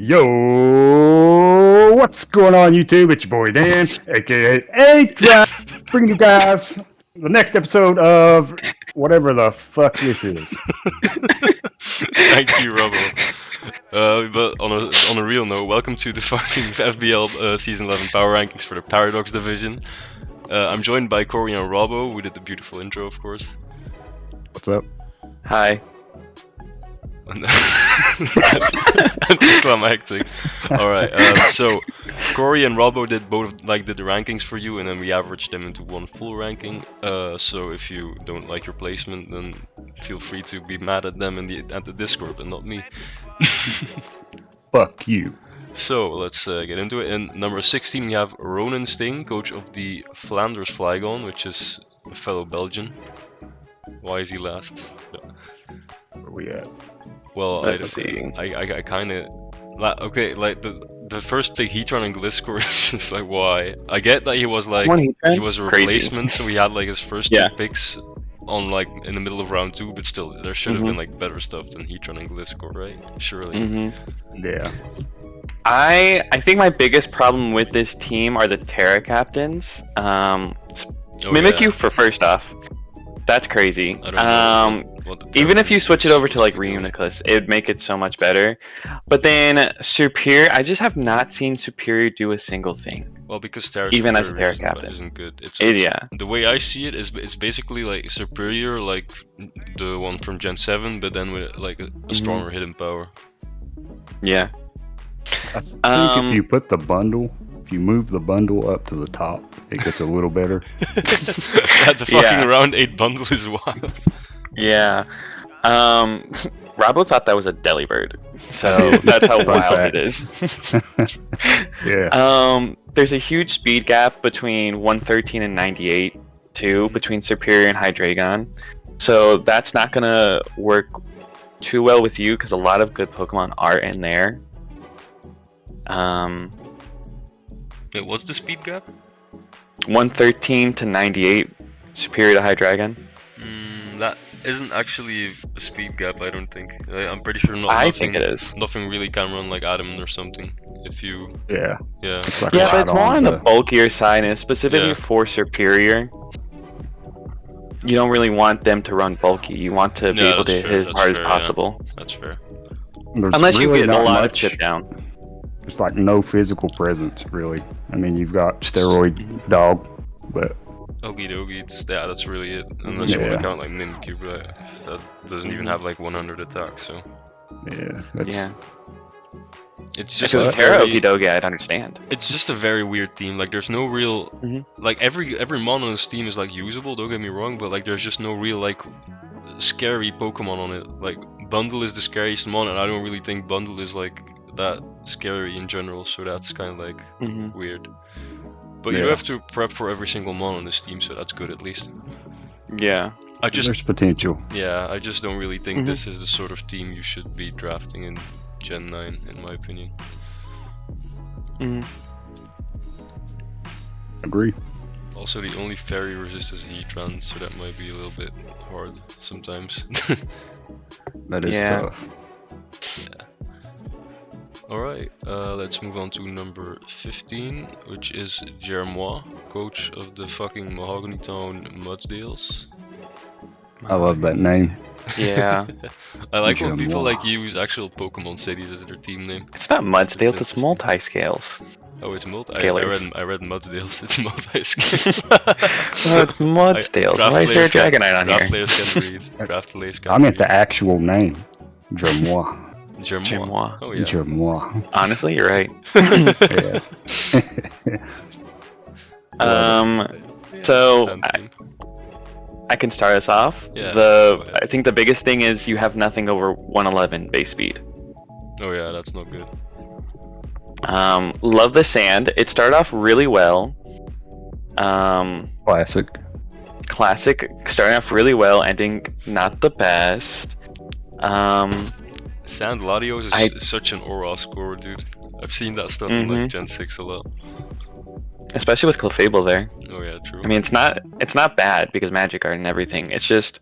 Yo, what's going on, YouTube? It's your boy Dan, aka A-Trap, bringing you guys the next episode of whatever the fuck this is. Thank you, Robbo. But on a real note, welcome to the fucking FBL Season 11 Power Rankings for the Paradox Division. I'm joined by Corey and Robbo. We did the beautiful intro, of course. What's up? Hi. Climactic. Alright, so Corey and Robbo did the rankings for you, and then we averaged them into one full ranking. So if you don't like your placement, then feel free to be mad at them at the Discord, but not me. Fuck you. So let's get into it. In number 16 we have Ronan Sting, coach of the Flanders Flygon, which is a fellow Belgian. Why is he last? Where we at? Well, Let's see. I kind of okay. Like the first pick, Heatran and Gliscor is just like, why? I get that he was like he was a replacement, so he had like his first two picks on like in the middle of round 2, but still there should have been like better stuff than Heatran and Gliscor, right? Surely. Yeah. I think my biggest problem with this team are the Terra captains. Mimikyu for first off. That's crazy. I don't know even if you switch it over to like Reuniclus, it would make it so much better. But then Superior, I just have not seen Superior do a single thing. Well, because Terra even as a Terra captain isn't good. It's the way I see it is it's basically like Superior, like the one from Gen 7, but then with like a stronger hidden power. Yeah. I think if you put the bundle, if you move the bundle up to the top, it gets a little better. The fucking round 8 bundle is wild. Yeah. Robbo thought that was a Delibird, so that's how wild it is. Yeah. There's a huge speed gap between 113 and 98 too, between Superior and Hydreigon. So that's not gonna work too well with you because a lot of good Pokemon are in there. Wait, what's the speed gap? 113 to 98, Superior to Hydreigon. That isn't actually a speed gap, I don't think. I'm pretty sure I think it is. Nothing really can run like Adam or something. If you... Yeah. Yeah. Like But it's more on the bulkier side, and specifically for Superior. You don't really want them to run bulky. You want to be able to hit as hard as possible. Yeah. That's fair. Unless you get a lot of chip down. There's like no physical presence, really. I mean, you've got Steroid Dog, but... Okie dokie, that's really it. Unless you want to count like Mimikyu, but that doesn't even have like 100 attack, so... Yeah, It's just a Terra Okie dokie, I'd understand. It's just a very weird team. Like, there's no real... Like, every mon on this team is like usable, don't get me wrong, but like there's just no real like scary Pokemon on it. Like, Bundle is the scariest mon, and I don't really think Bundle is like that scary in general, so that's kind of like weird. But you do have to prep for every single mon on this team, so that's good at least. Yeah. There's potential. Yeah, I just don't really think this is the sort of team you should be drafting in Gen 9, in my opinion. Agree. Also, the only fairy resist is Heatran, so that might be a little bit hard sometimes. That is tough. Yeah. Alright, let's move on to number 15, which is Jermois, coach of the fucking Mahogany Town Mudsdales. I love that name. Yeah. I like when people like use actual Pokemon cities as their team name. It's not Mudsdales, it's multi-scales. Oh, it's multi. I read Mudsdales. It's multi-scale. Oh, it's Mudsdales. Why is there a Dragonite on here? Draft players can read. Draft players can I meant the actual name. Jermois. Jermois. Oh yeah. Jermois. Honestly, you're right. So I can start us off. Yeah. I think the biggest thing is you have nothing over 111 base speed. Oh yeah, that's not good. Love the sand. It started off really well. Classic. Starting off really well, ending not the best. Sand Latios is such an aura scorer, dude. I've seen that stuff in like Gen 6 a lot. Especially with Clefable there. Oh yeah, true. I mean, it's not bad because Magic Art and everything. It's just,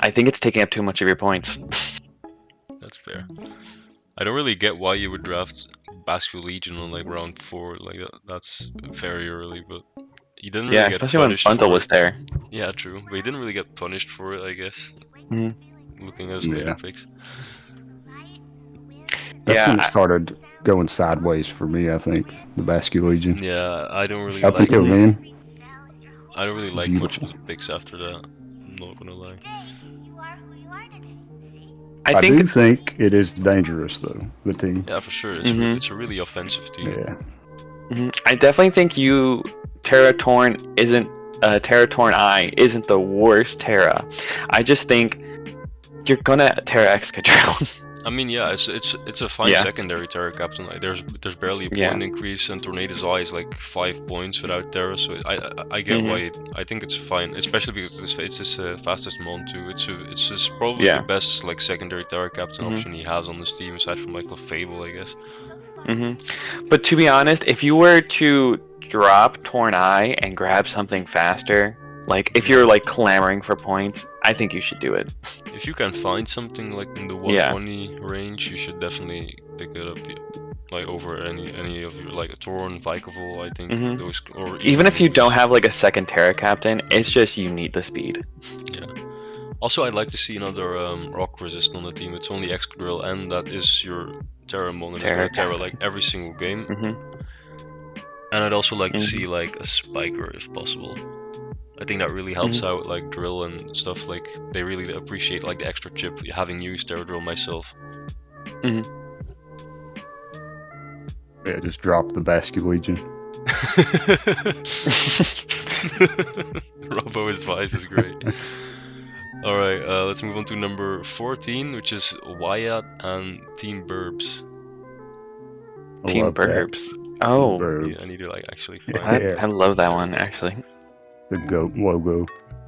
I think it's taking up too much of your points. That's fair. I don't really get why you would draft Pascäal Legion on like round 4. Like that's very early, but he didn't really Yeah, get especially when punished Bundle for was it. there. Yeah, true. But he didn't really get punished for it, I guess. Mhm. Looking at his later picks. That's when it Yeah, started going sideways for me, I think. The Pascäal Legion. Yeah, I don't really Up like. until then, I don't really like much of beautiful. the picks after that. I'm not gonna lie. I think do think it is dangerous, though, the team. Yeah, for sure. It's a really offensive team. Yeah. I definitely think Terra Torn Eye isn't the worst Terra. I just think you're gonna Terra Excadrill. I mean, yeah, it's a fine Yeah. secondary Terra captain. Like, there's barely a Yeah. point increase, and Tornado's Eye is like 5 points without Terra. So I get why I think it's fine, especially because it's his fastest mon too. It's probably Yeah. the best like secondary Terra captain option he has on this team, aside from like Fable, I guess. But to be honest, if you were to drop Torn Eye and grab something faster, like if you're like clamoring for points, I think you should do it. If you can find something like in the 120 range, you should definitely pick it up. Like over any of your like a Torn, V.I.C.A.R.I, I think those, or Even if you those. don't have like a second Terra captain, it's just you need the speed. Yeah. Also, I'd like to see another rock resist on the team. It's only Excadrill, and that is your Terra mon, and it's gonna Terra like every single game. And I'd also like to see like a Spiker if possible. I think that really helps out like Drill and stuff. Like they really appreciate like the extra chip, having used Terra Drill myself. Yeah, just drop the Pascäal Legion. Robo's advice is great. Alright, let's move on to number 14, which is Wyatt and Team Burbs. Team Burbs. Oh, Burb. Yeah, I need to like actually find Yeah. it. I love that one actually. The GOAT logo.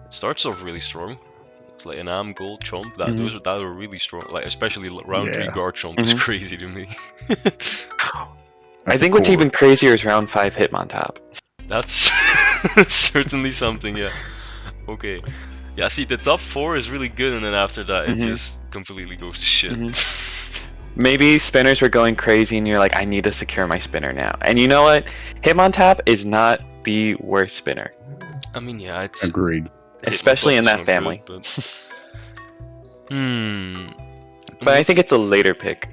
It starts off really strong. It's like an Am Gold Chomp. That were really strong. Like especially round 3 guard Chomp is crazy to me. I think what's even crazier is round 5 Hitmontop. That's certainly something, yeah. Okay. Yeah, see, the top 4 is really good, and then after that, it just completely goes to shit. Maybe spinners were going crazy, and you're like, I need to secure my spinner now. And you know what? Hitmontop is not the worst spinner. I mean, yeah, it's... Agreed. Especially in that not family. good, but... But I think it's a later pick,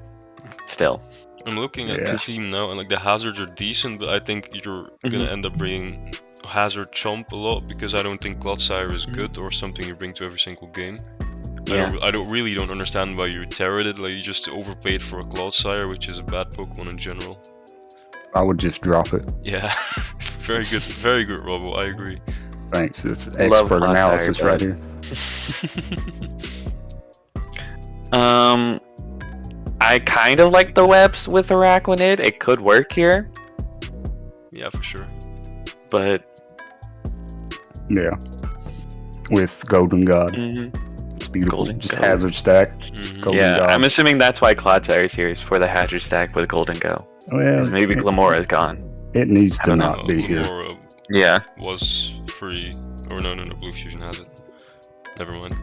still. I'm looking at the team now, and like the hazards are decent, but I think you're gonna end up bringing Hazard Chomp a lot, because I don't think Clodsire is good or something you bring to every single game. Yeah. I don't understand why you terrored it. Like, you just overpaid for a Clodsire, which is a bad Pokemon in general. I would just drop it. Yeah, very good, Robo. I agree. Thanks. It's Love expert Clodsire, analysis right here. I kind of like the webs with Araquanid. It could work here, Yeah, for sure. but Yeah. With Golden God. It's beautiful. Golden just God. hazard stack. Golden yeah, God. I'm assuming that's why Clodsire is here, is for the Hazard stack with Golden Go. Oh, yeah, Because maybe Glamora is gone. it needs to don't not No, be here. Glamora Yeah. was free. Or no, Blue Fusion has it. Never mind.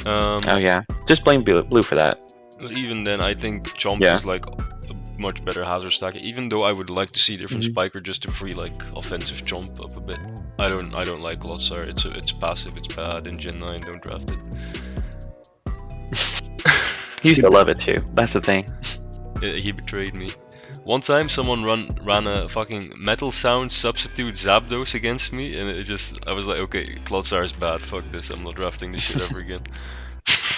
Oh yeah. Just blame Blue for that. But even then, I think Chomp is like a much better hazard stack. Even though I would like to see different Spiker just to free like offensive Chomp up a bit. I don't like Clodsire. It's passive. It's bad in Gen 9. Don't draft it. You should love it too. That's the thing. He betrayed me. One time, someone ran a fucking Metal Sound substitute Zapdos against me, and I was like, okay, Clodsire is bad. Fuck this. I'm not drafting this shit ever again.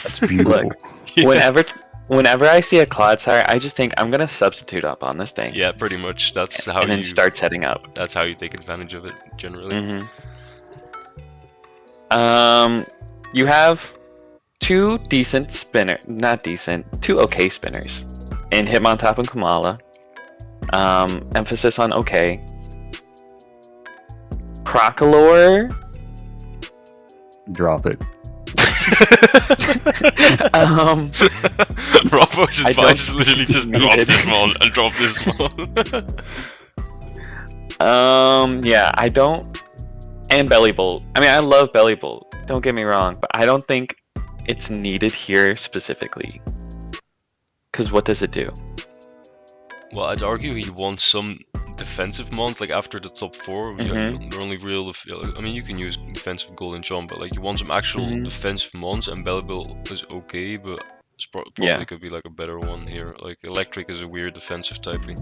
That's beautiful. Look, whenever I see a Clodsire, I just think I'm gonna substitute up on this thing. Yeah, pretty much. That's how and then start setting up. That's how you take advantage of it, generally. You have two okay spinners in Hitmontop and Kamala. Emphasis on okay. Crocalor. Drop it. Bravo's I advice is don't literally just need drop it. this one and drop this one. Yeah, I don't. And Belly Bolt. I mean, I love Belly Bolt. Don't get me wrong, but I don't think it's needed here specifically. Because what does it do? Well, I'd argue he wants some defensive mons, like after the top 4. The only real, I mean, you can use defensive golden jump, but like you want some actual defensive mons, and Bellibil is okay, but it's probably could be like a better one here. Like Electric is a weird defensive typing.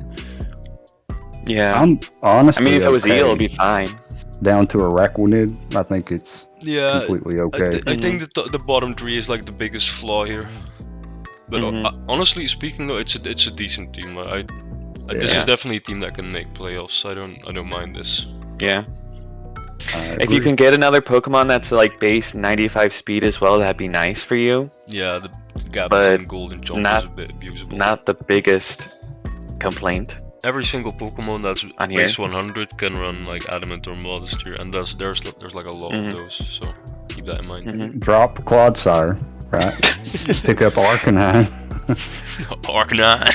Yeah. I'm honestly. I mean, if it was okay. eel, it'd be fine. Down to Araquanid, I think it's completely okay. I think the bottom 3 is like the biggest flaw here. But honestly speaking, though, it's a decent team. This is definitely a team that can make playoffs. I don't mind this. Yeah. If you can get another Pokemon that's like base 95 speed as well, that'd be nice for you. Yeah, the gap between gold and jump is a bit abusable. Not the biggest complaint. Every single Pokemon that's on base 100 can run like Adamant or Modest here, and there's like a lot of those, so keep that in mind. Drop Clodsire, right? Pick up Arcanine. Arcanine.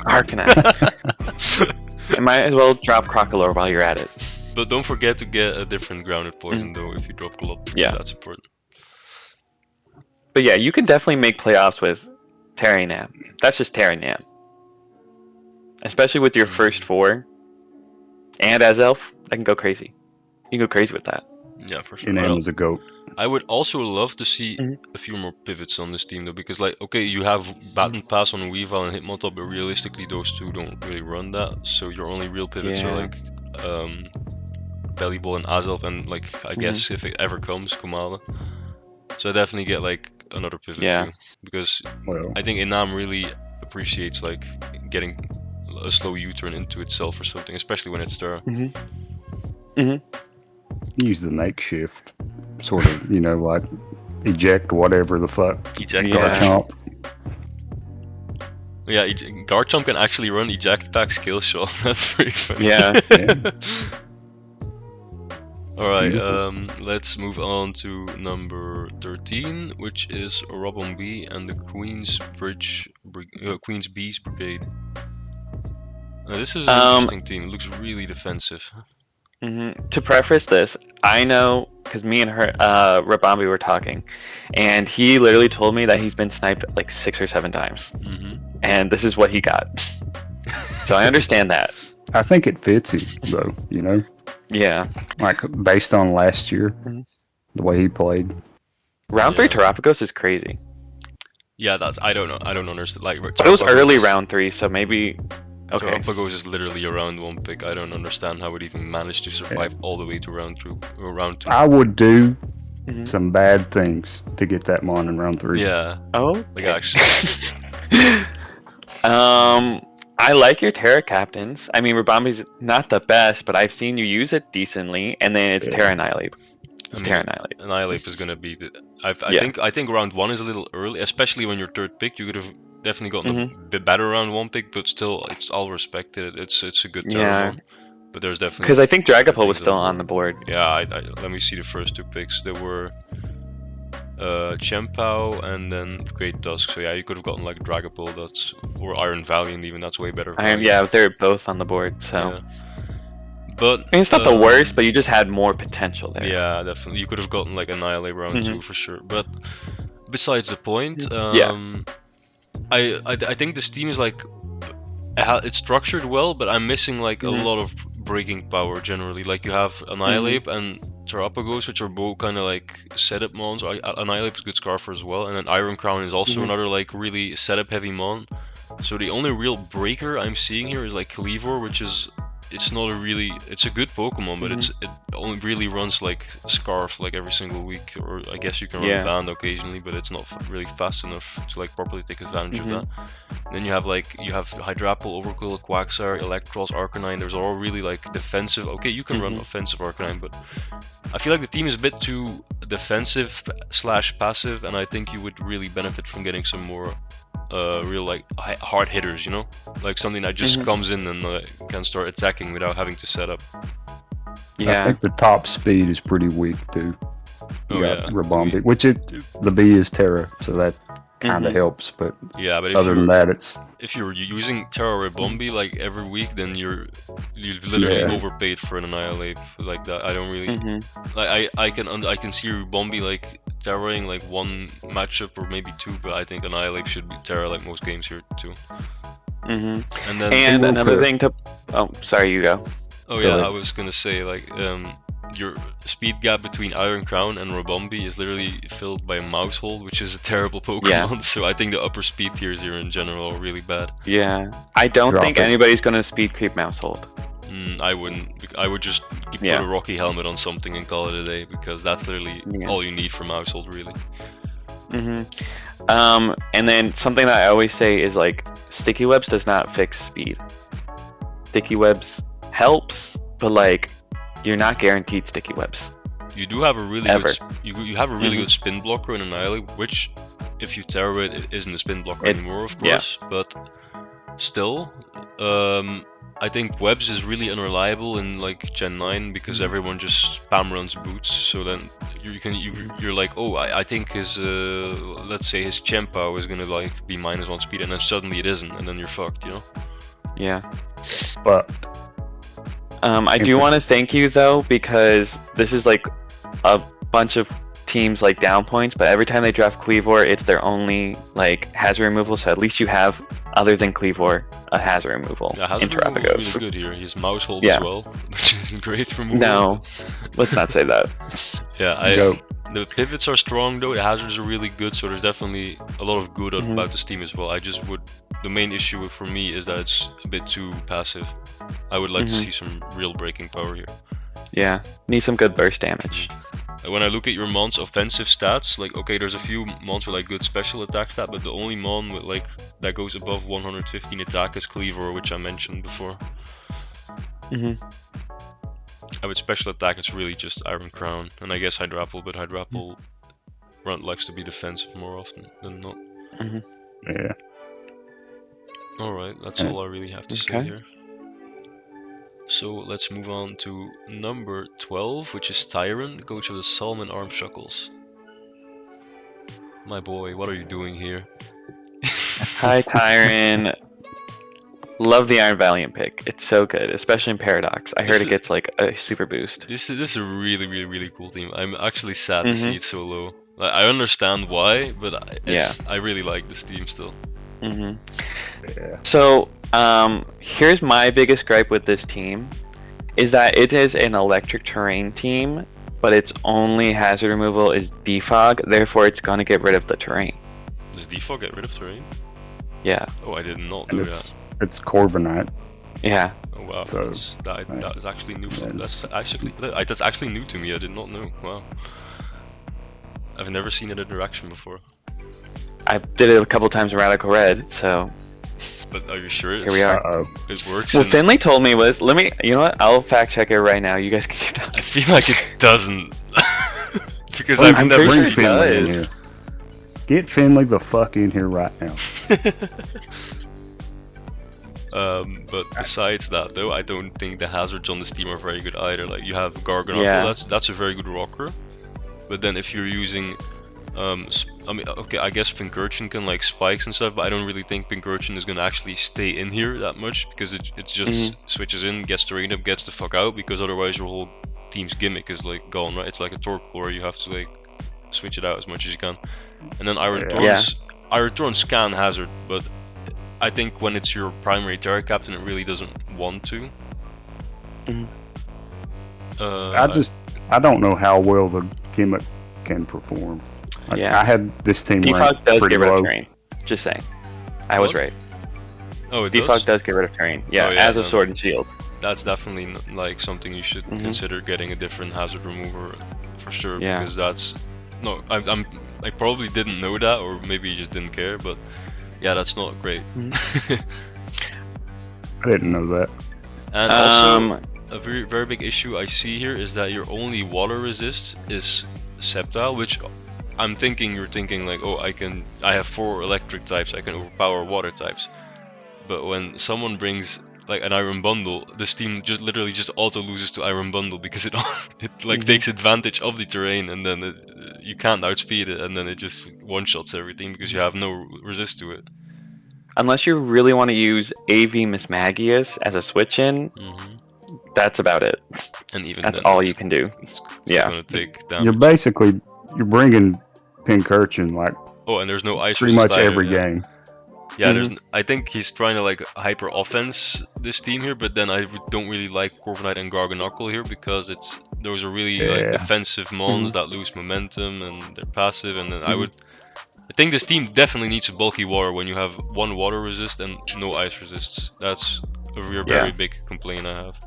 Arcanine. You might as well drop Crocodile while you're at it. But don't forget to get a different grounded poison though if you drop Glop. Yeah, that's important. But yeah, you can definitely make playoffs with Terranam. That's just Terranam. Especially with your first 4 and Azelf, I can go crazy. You can go crazy with that. Yeah, for sure. Your name is a goat. I would also love to see a few more pivots on this team though, because like, okay, you have Baton Pass on Weavile and Hitmontop, but realistically those two don't really run that. So your only real pivots are like Bellyball and Azelf, and like I guess if it ever comes, Kumala. So I definitely get like another pivot too, because I think Inam really appreciates like getting a slow U-turn into itself or something, especially when it's Terra. Use the makeshift, sort of, you know, like eject whatever the fuck. Eject Garchomp. Yeah, Garchomp can actually run eject back skill shot. That's pretty funny. Yeah. Alright, let's move on to number 13, which is Origami and the Queen's Bees Brigade. This is an interesting team. It looks really defensive. To preface this, I know because me and Rabambi were talking, and he literally told me that he's been sniped like 6 or 7 times, and this is what he got. So I understand that. I think it fits him though, you know. Yeah. Like based on last year, the way he played. Round 3 Terapagos is crazy. Yeah, I don't know. I don't understand. Like, but it was early round 3, so maybe. Okay. Terapagos is literally a round 1 pick. I don't understand how it even managed to survive all the way to round 2. I would do some bad things to get that mon in round 3. Yeah. Oh. Like actually. I like your Terra captains. I mean, Rabambi's not the best, but I've seen you use it decently, and then it's Terra Annihilate. Terra Annihilate. Annihilate is gonna be the. I think round 1 is a little early, especially when you're 3rd pick. You could have definitely gotten a bit better round 1 pick, but still, I'll respect it. It's a good Terra one. But there's definitely because I think Dragapult was still on the board. Yeah, let me see the first 2 picks. There were Chempao and then Great Dusk. So yeah, you could have gotten like Dragapult, or Iron Valiant even. That's way better. Yeah, they're both on the board. So. Yeah. But I mean, it's not the worst, but you just had more potential there. Yeah, definitely. You could have gotten like Annihilate round 2 for sure. But besides the point, I think this team is like it's structured well, but I'm missing like a lot of breaking power generally. Like you have Annihilate and Terapagos, which are both kind of like setup mons. Annihilate is good Scarfer as well, and then Iron Crown is also another like really setup heavy mon. So the only real breaker I'm seeing here is like Cleavor, which is it's a good Pokemon, but it only really runs like Scarf like every single week, or I guess you can run Band occasionally, but it's not really fast enough to like properly take advantage of that. And then you have Hydrapple, Overkill, Quagsire, Electros, Arcanine. There's all really like defensive. Okay, you can run offensive Arcanine, but I feel like the team is a bit too defensive / passive, and I think you would really benefit from getting some more real like hard hitters, you know, like something that just comes in and can start attacking without having to set up. I think the top speed is pretty weak too. You got Rabambi, which the B is Terra, so that kind of helps. But but other than that, if you're using Terra Rabambi like every week, then you've literally overpaid for an Annihilate like that. I don't really like. I can see Rabambi like Terraing like 1 matchup or maybe 2, but I think Annihilate should be Terra like most games here too. Mm-hmm. And then Another thing to... Oh, sorry, you go. oh yeah, I was gonna say like your speed gap between Iron Crown and Robombi is literally filled by Mousehold, which is a terrible Pokemon. Yeah. So I think the upper speed tiers here in general are really bad. Yeah, I don't Drop think it. anybody's gonna speed creep Mousehold. I wouldn't. I would just put Yeah. a Rocky helmet on something and call it a day, because that's literally Yeah. all you need for Mousehold, really. And then something that I always say is like, sticky webs does not fix speed. Sticky webs helps, but like, you're not guaranteed sticky webs. You do have a really Ever. good you have a really Mhm. good spin blocker in Annihilate, which if you terror it, it isn't a spin blocker It- anymore, of yeah. course. But still, I think webs is really unreliable in like Gen 9 because everyone just spam runs boots. So then you're like, oh, I think his let's say his Chempow is gonna like be -1 speed, and then suddenly it isn't, and then you're fucked, you know. Yeah. But I do want to thank you though, because this is like a bunch of teams like down points, but every time they draft Cleavor, it's their only like hazard removal. So at least you have, other than Cleavor, a hazard removal Yeah, in Hazard removal is Terrapagos. really good here. He's Mousehold Yeah. as well, which isn't great for moving. No, let's not say that. Yeah, Go. the pivots are strong though, the hazards are really good, so there's definitely a lot of good Mhm. about this team as well. The main issue for me is that it's a bit too passive. I would like to Mhm. see some real breaking power here. Yeah, need some good burst damage. When I look at your Mon's offensive stats, like, okay, there's a few Mons with like good special attack stat, but the only Mon with like that goes above 115 attack is Cleavor, which I mentioned before. With special attack, it's really just Iron Crown, and I guess Hydrapple, but Hydrapple likes to be defensive more often than not. yeah, Alright, that's Yes. all I really have to say Okay. here. So let's move on to number 12, which is Tyron, coach of the Salmon Arm Shuckles. My boy, what are you doing here? Hi, Tyron. Love the Iron Valiant pick. It's so good, especially in Paradox. I heard This it gets like a super boost. This is a really cool team. I'm actually sad to Mhm. see it so low. Like, I understand why, but I really like this team still. hmm yeah. So, here's my biggest gripe with this team, is that it is an electric terrain team, but its only hazard removal is defog, therefore it's gonna get rid of the terrain. Does Defog get rid of terrain? Yeah, Oh, I did not And know that. it's Corviknight. yeah. Oh wow, So, that is actually new. yeah. That's actually new to me. I did not know. Wow, I've never seen an interaction before. I did it a couple times in Radical Red, so But are you sure here we are. it works? What in- Finley told me was, you know what, I'll fact check it right now, you guys can keep talking. I feel like it doesn't, because Bring- I've I'm never pretty Bring sure seen. it Finley in does. here. Get Finley the fuck in here right now. But besides that, though, I don't think the hazards on this team are very good either. Like, you have Garganacl, Yeah. that's a very good rocker. But then if you're using, I mean, okay, I guess Pincurchin can like spikes and stuff, but I don't really think Pincurchin is gonna actually stay in here that much, because it just switches in, gets the rain up, gets the fuck out, because otherwise your whole team's gimmick is like gone, right? It's like a Torkoal, you have to like switch it out as much as you can. And then Iron Thorns, Iron Thorns can hazard, but I think when it's your primary Terra Captain, it really doesn't want to. I don't know how well the gimmick can perform. Like, Yeah. I had this team Defog ranked does pretty get rid low. of terrain. Just saying. I was What? right. Oh, it Defog does? does get rid of terrain. Yeah, Oh, yeah, as of no. Sword and Shield. That's definitely like something you should consider, getting a different hazard remover for sure. Yeah. Because that's I probably didn't know that, or maybe you just didn't care. But yeah, that's not great. I didn't know that. And also, a very big issue I see here is that your only water resist is Sceptile, which you're thinking like, oh, I have 4 electric types, I can overpower water types. But when someone brings like an Iron Bundle, this team literally just auto loses to Iron Bundle, because it like takes advantage of the terrain, and then you can't outspeed it, and then it just one-shots everything because you have no resist to it. Unless you really want to use AV Mismagius as a switch-in, that's about it. And even That's then, all you can do. It's Yeah. gonna take You're damage. bringing Pincurchin like Oh, and there's no ice pretty resist much either, every yeah. game. Yeah, I think he's trying to like hyper offense this team here, but then I don't really like Corviknight and Garganockel here because those are really like defensive mons that lose momentum and they're passive, and then I think this team definitely needs a bulky water when you have 1 water resist and no ice resists. That's a very big complaint I have.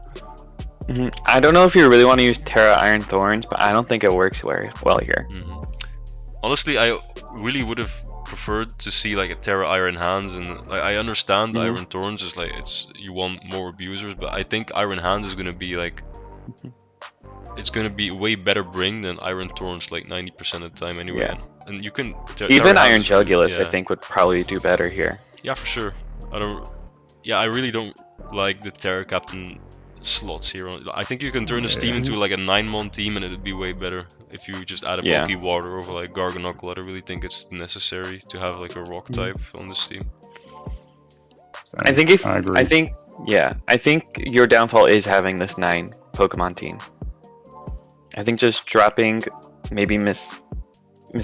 I don't know if you really want to use Terra Iron Thorns, but I don't think it works very well here. Honestly, I really would have preferred to see like a Terra Iron Hands, and like, I understand Iron Thorns is like you want more abusers, but I think Iron Hands is gonna be like it's gonna be a way better bring than Iron Thorns like 90% of the time anyway. Yeah. And you can even Iron Jugulus I think would probably do better here. Yeah, for sure. I really don't like the Terra Captain slots here. I think you can turn this team into like a 9-mon team and it'd be way better if you just add a bulky water over like Garganockel. I don't really think it's necessary to have like a rock type on this team. I think I think your downfall is having this 9 Pokemon team. I think just dropping maybe Miss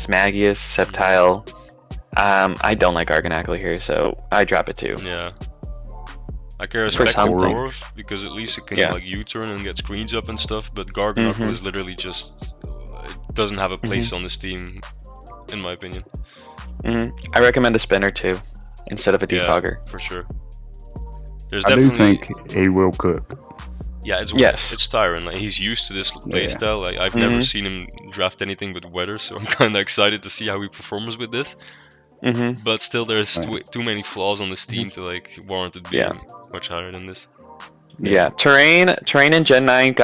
Magius, Sceptile. I don't like Garganacl here, so I drop it too. Yeah. I can respect the Dwarf because at least it can like U-turn and get screens up and stuff, but Garganacl is literally just it doesn't have a place on this team, in my opinion. I recommend a spinner too, instead of a defogger. Yeah, for sure. I do think he will cook. Yeah, it's Tyron. Like, he's used to this playstyle. Like, I've never seen him draft anything but weather, so I'm kind of excited to see how he performs with this. But still, there's too many flaws on this team to like warrant it being much higher than this. Yeah, terrain in Gen 9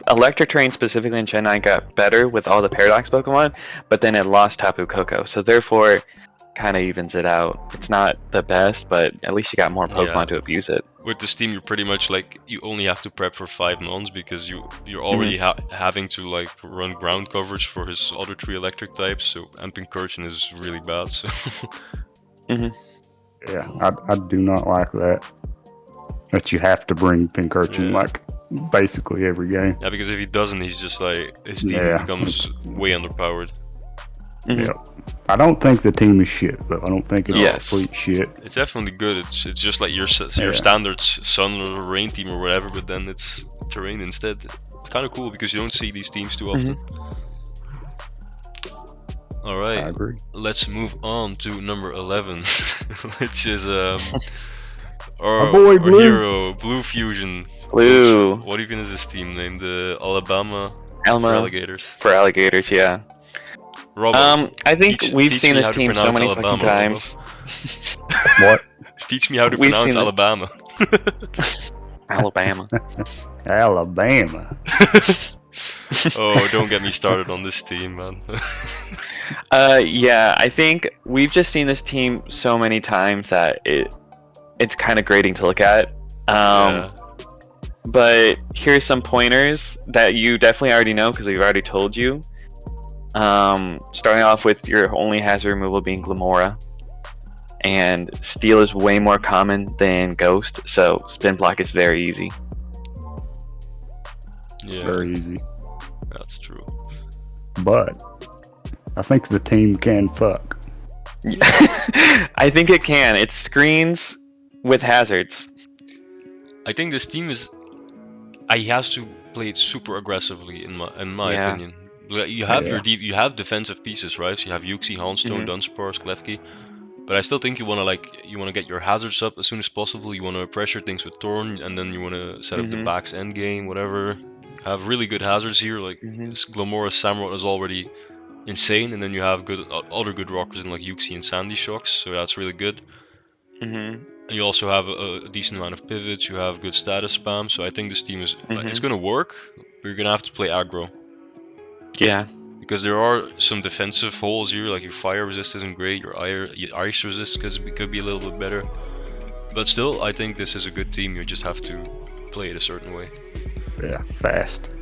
electric terrain specifically in Gen 9 got better with all the Paradox Pokemon, but then it lost Tapu Koko, so therefore kind of evens it out. It's not the best, but at least you got more Pokemon to abuse it. With this team, you're pretty much like you only have to prep for 5 mons because you're already having to like run ground coverage for his other 3 electric types. So Pincurchin is really bad. So yeah, I do not like that. That you have to bring Pincurchin like basically every game. Yeah, because if he doesn't, he's just like his team becomes way underpowered. Yeah, I don't think the team is shit, but I don't think it's complete shit. It's definitely good. It's just like your standard sun or rain team or whatever, but then it's terrain instead. It's kind of cool because you don't see these teams too often. All right, I agree. Let's move on to number 11, which is our boy Blue. hero, Blue Fusion. Blue. What even is this team named? The Alabama for Alligators. For alligators, yeah. Robert, I think we've seen this team so many fucking times. What? Teach me how to pronounce Alabama. Alabama. Alabama. Oh, don't get me started on this team, man. Yeah, I think we've just seen this team so many times that it's kind of grating to look at. But here's some pointers that you definitely already know because we've already told you. Starting off with your only hazard removal being Glamora, and Steel is way more common than Ghost, so Spin Block is very easy. Yeah, very easy. That's true. But I think the team can fuck. I think it can. It screens with hazards. I think this team he has to play it super aggressively in my opinion. You have you have defensive pieces, right? So you have Uxie, Houndstone, Dunsparce, Klefki. But I still think you want to get your hazards up as soon as possible. You want to pressure things with Thorn, and then you want to set up the back's end game, whatever. Have really good hazards here, like Glamora Samurott is already insane, and then you have other good rockers in like Uxie and Sandy Shocks, so that's really good. And you also have a decent amount of pivots. You have good status spam, so I think this team is it's gonna work, but you're gonna have to play aggro. Yeah. Because there are some defensive holes here, like your fire resist isn't great, your ice resist could be a little bit better. But still, I think this is a good team, you just have to play it a certain way. Yeah, fast.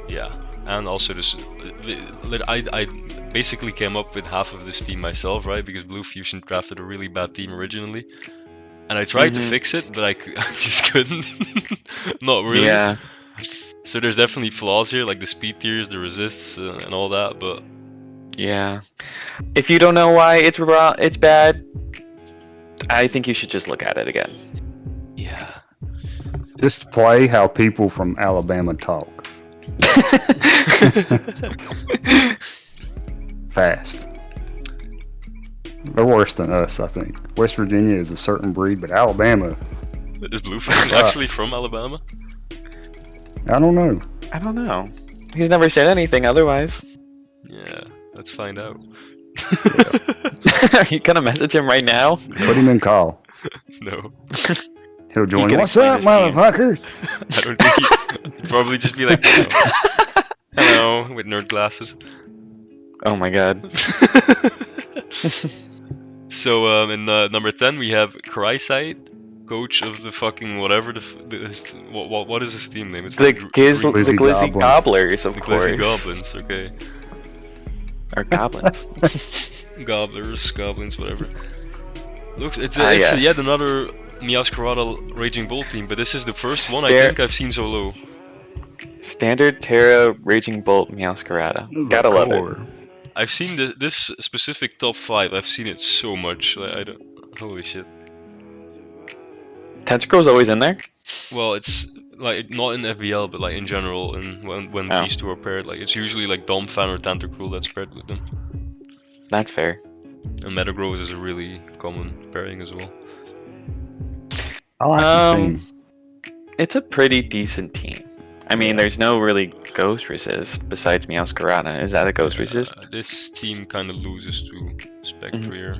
Yeah, and also I basically came up with half of this team myself, right? Because Blue Fusion drafted a really bad team originally. And I tried to fix it, but I just couldn't. Not really. Yeah. So there's definitely flaws here, like the speed tiers, the resists, and all that, but... Yeah. If you don't know why it's bad, I think you should just look at it again. Yeah. Just play how people from Alabama talk. Fast. They're worse than us, I think. West Virginia is a certain breed, but Alabama, Is Bluefang actually from Alabama? I don't know. I don't know. He's never said anything otherwise. Yeah, let's find out. Are you gonna message him right now? Put him in call. No. He'll join. can What's explain up, his team." motherfuckers? I don't think he'd probably just be like, hello, with nerd glasses. Oh my god. So, in number 10, we have Kreisite, coach of the fucking whatever. What is his team name? It's The like Glizzy Glizzy Gobblers, of the course. Glizzy Goblins, okay. Or Goblins. Gobblers, Goblins, whatever. Looks, it's yes. yet another V.I.C.A.R.I Raging Bull team, but this is the first one I There- think I've seen so low. Standard Terra Raging Bolt V.I.C.A.R.I. Gotta love it. I've seen this specific top 5, I've seen it so much, like, I don't, holy shit. Tentacle's always in there? Well, it's like not in FBL, but like in general, and when Oh. these two are paired, like it's usually like Domfan or Tentacruel that's paired with them. That's fair. And Metagross is a really common pairing as well. I like the team. It's a pretty decent team. I mean, there's no really ghost resist besides V.I.C.A.R.I. Is that a ghost resist? This team kind of loses to Spectre Mhm. here.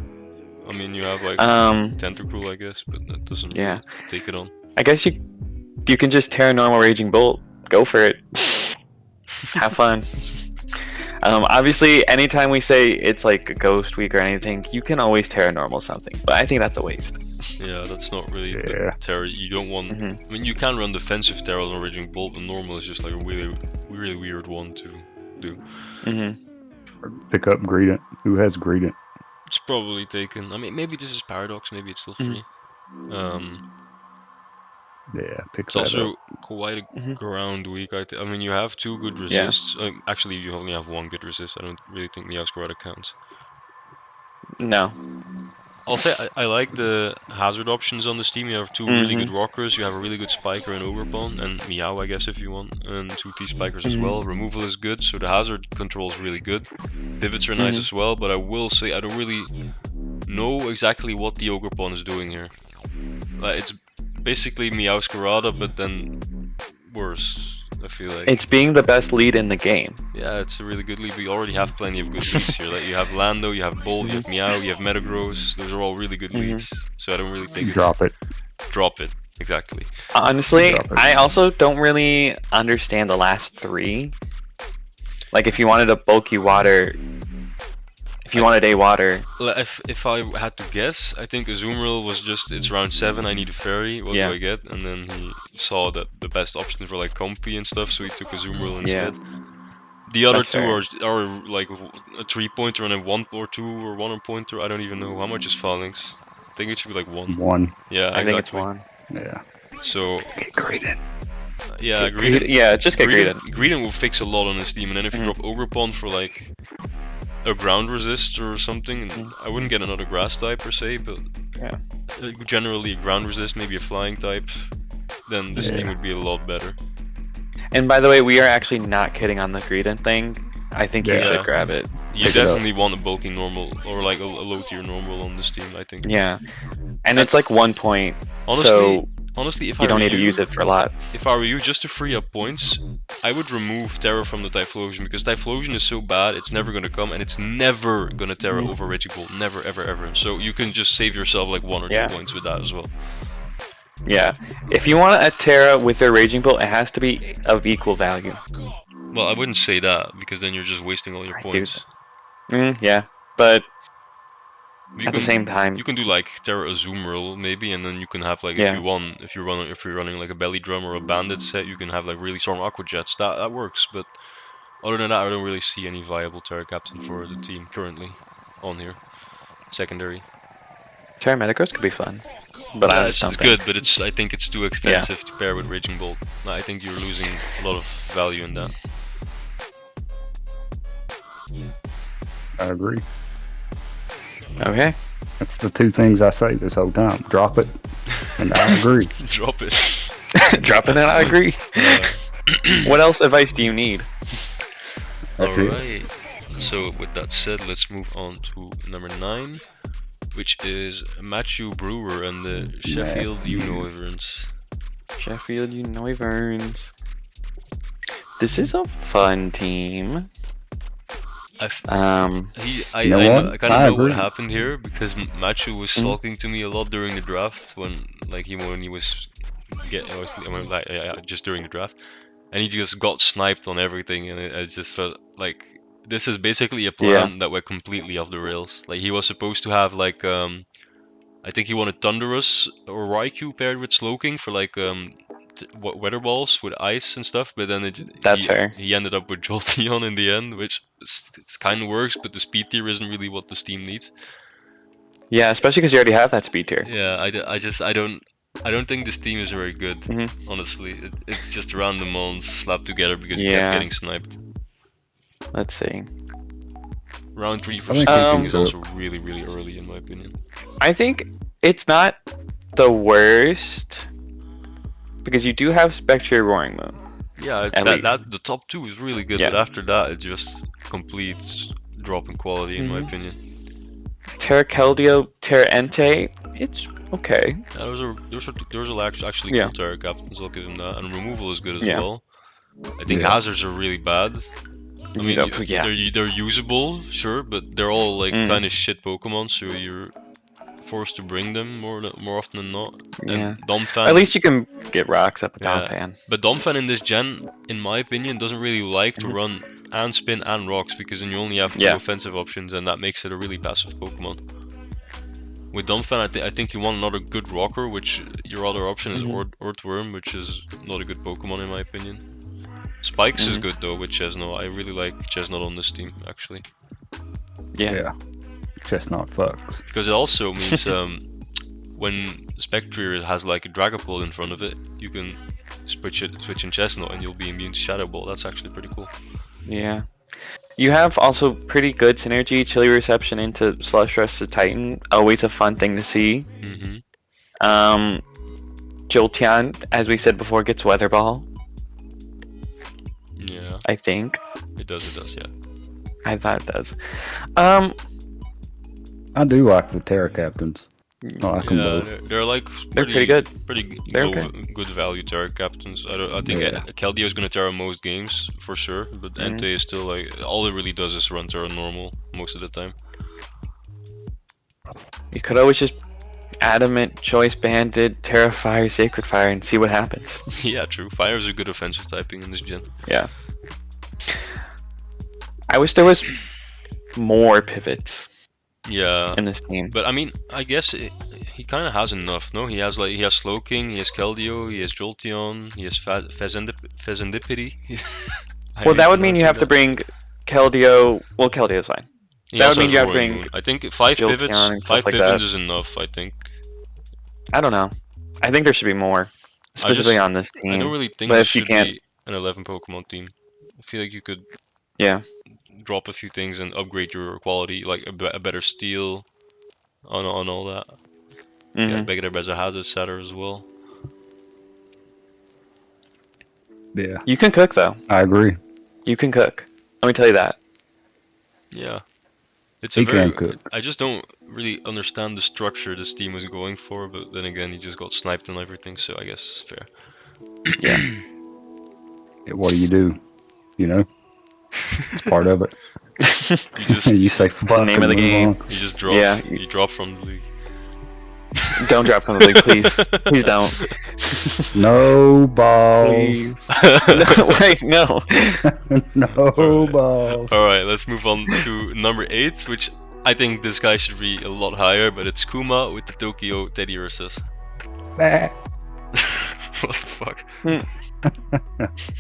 I mean, you have like Tentacruel, I guess, but that doesn't Yeah. really take it on. I guess you can just Terra normal Raging Bolt. Go for it. Have fun. Obviously, anytime we say it's like a ghost week or anything, you can always Terra normal something. But I think that's a waste. Yeah, that's not really Yeah. the Terra. You don't want. Mhm. I mean, you can run defensive Terra on Raging Bolt, but normal is just like a really weird one to do. Pick up Greedent. Who has Greedent? It's probably taken. I mean, maybe this is Paradox. Maybe it's still free. Yeah, pick It's that also up. quite a Mhm. ground week. I mean, you have 2 good Yeah. resists. Actually, you only have 1 good resist. I don't really think V.I.C.A.R.I counts. No. I'll say I like the hazard options on this team. You have 2 really good Mhm. rockers. You have a really good spiker and Overpawn, and Meow, I guess, if you want, and 2 T-spikers as Mhm. well. Removal is good, so the hazard control is really good. Pivots are nice Mhm. as well, but I will say I don't really know exactly what the Overpawn is doing here. Like, it's basically V.I.C.A.R.I, but then worse. I feel like. It's being the best lead in the game. Yeah, it's a really good lead. We already have plenty of good leads here. Like, you have Lando, you have Bolt, you have Meow, you have Metagross. Those are all really good leads. So I don't really think it's... Drop it. Drop it. Exactly. Honestly, Drop it. I also don't really understand the last 3. Like, if you wanted a bulky water, if you wanted a water, If I had to guess, I think Azumarill was just, it's round 7, I need a fairy, what Yeah. do I get? And then he saw that the best options were like comfy and stuff, so he took Azumarill instead. The other That's 2 fair. are like a 3-pointer and a 1 or 2 or 1 pointer. I don't even know how much is Phalanx. I think it should be like 1. 1. Yeah, I think it's exactly. 1. Yeah. So Get Greedent. yeah, Yeah, just get Greedent. Greedent will fix a lot on his team, and then if you Mhm. drop Overpawn for like a ground resist or something, I wouldn't get another grass type per se, but Yeah. generally a ground resist, maybe a flying type, then this team Yeah. would be a lot better. And by the way, we are actually not kidding on the Greedent thing. I think you Yeah. should grab it. You Pick it up. definitely want a bulky normal or like a low tier normal on this team, I think. Yeah. And it's like 1 point, Honestly, if so you I don't were need to use it for a lot. If I were you, just to free up points, I would remove Terra from the Typhlosion, because Typhlosion is so bad, it's never gonna come, and it's never gonna Terra over Raging Bolt. Never, ever, ever. So you can just save yourself like 1 or 2 points with that as well. Yeah. If you want a Terra with their Raging Bolt, it has to be of equal value. Well, I wouldn't say that, because then you're just wasting all your I do points. Yeah, but You at the same time, you can do like Terra Azumarill maybe, and then you can have like Yeah. if you're running like a Belly Drum or a Bandit set, you can have like really strong Aqua Jets. That works, but other than that, I don't really see any viable Terra captain for the team currently on here. Secondary. Terra Metagross could be fun. But I just don't it's think. good, but I think it's too expensive to pair with Raging Bolt. I think you're losing a lot of value in that. I agree. Okay. That's the two things I say this whole time. Drop it, and I agree. Drop it. Drop it, and I agree. What else advice do you need? That's it. Alright. So with that said, let's move on to number 9, which is Matthew Brewer and the Sheffield Univerns. Sheffield Univerns. This is a fun team. I You know what? kind I of know what agree. happened here because Matthew was sulking to me a lot during the draft when he was just during the draft, and he just got sniped on everything, and I just felt like this is basically a plan that went completely off the rails. Like he was supposed to have like I think he wanted Thunderous or Raikou paired with Slowking for like weather balls with ice and stuff, but then fair. he ended up with Jolteon in the end, which kind of works, but the speed tier isn't really what this team needs. Yeah, especially because you already have that speed tier. Yeah, I don't think this team is very good, honestly. It's just random mons slapped together because you kept getting sniped. Let's see. Round 3 for think Slowking we is can also really, really early in my opinion. I think it's not the worst because you do have Spectre Roaring Moon. Yeah, the top 2 is really good, but after that it just complete drop in quality in my opinion. Terra Keldeo, Terra Entei, it's okay. Yeah, those are actually cool Terra captains, I'll give them that. And removal is good as well. I think hazards are really bad. I mean, they're usable, sure, but they're all like kind of shit Pokemon, so you're forced to bring them more often than not. And Domfan, at least you can get rocks up with Domfan. But Domfan in this gen, in my opinion, doesn't really like to run and spin and rocks because then you only have 2 offensive options, and that makes it a really passive Pokemon. With Domfan, I think you want another good rocker, which your other option is Earthworm, which is not a good Pokemon in my opinion. Spikes is good though with Chesnaught. I really like Chesnaught on this team actually. Yeah. Chestnut fucks. Because it also means when Spectre has like a Dragapult in front of it, you can switch in Chestnut and you'll be immune to Shadow Ball. That's actually pretty cool. Yeah. You have also pretty good synergy, Chilly Reception into Slush Rush to Titan. Always a fun thing to see. Jolteon, as we said before, gets Weather Ball. Yeah. I think. It does, yeah. I thought it does. I do like the Terra captains. I like them both. They're like pretty good. Good value Terra captains. I think Keldeo is gonna Terra most games for sure, but Entei is still like all it really does is run Terra normal most of the time. You could always just Adamant, Choice Banded, Terra Fire, Sacred Fire, and see what happens. Yeah, true. Fire is a good offensive typing in this gen. Yeah. I wish there was more pivots. Yeah. In this team. But I mean, I guess he kind of has enough, no? He has Slowking, he has Keldeo, he has Jolteon, he has Fezandipity. Well, that would mean you have to bring Keldeo. Well, Keldeo's fine. That would mean you have to bring. Moon. I think 5 pivots. 5 pivots is enough. I think. I don't know. I think there should be more, specifically on this team. I don't really think this should be an 11 Pokemon team. I feel like you could. Yeah. Drop a few things and upgrade your quality, like a better steel, on all that. Yeah, better hazard setter as well. Yeah. You can cook though. I agree. You can cook. Let me tell you that. Yeah. It's can cook. I just don't really understand the structure this team was going for, but then again, he just got sniped and everything, so I guess it's fair. Yeah. What do? You know? It's part of it. You say fuck the name of the game. You just drop. Yeah. You drop from the league. Don't drop from the league, please. Please don't. No balls. No, wait, no. No balls. Alright, let's move on to number 8, which I think this guy should be a lot higher, but it's Kuma with the Tokyo Teddy Ursus. What the fuck?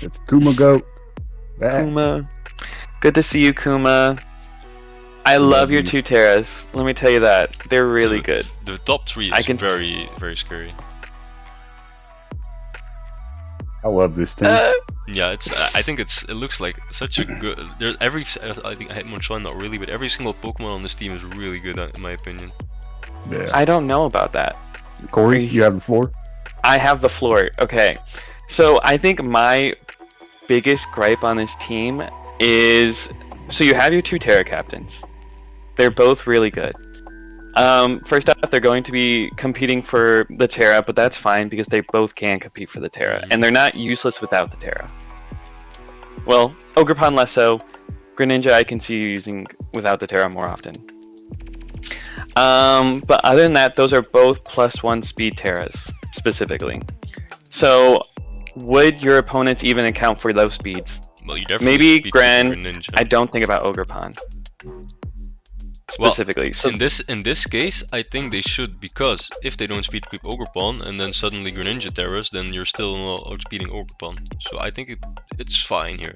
It's Kuma Goat. Kuma. Good to see you, Kuma. I love your 2 Terras. Let me tell you that. They're really good. The top 3 is very, very scary. I love this team. Yeah, I think it looks like such a good. I think Hitmonchan not really, but every single Pokemon on this team is really good in my opinion. Yeah. I don't know about that. Corey, you have the floor. I have the floor. Okay. So I think my biggest gripe on this team is, so you have your two Terra captains. They're both really good. First off, they're going to be competing for the Terra, but that's fine because they both can compete for the Terra, and they're not useless without the Terra. Well, Ogerpon less so. Greninja I can see you using without the Terra more often. But other than that, those are both +1 speed Terras, specifically. So, would your opponents even account for those speeds? Well, you definitely Maybe beat Gran. Greninja. I don't think about Ogerpon. Specifically. So in this case, I think they should, because if they don't speed creep Ogerpon and then suddenly Greninja Terras, then you're still not outspeeding Ogerpon. So I think it's fine here.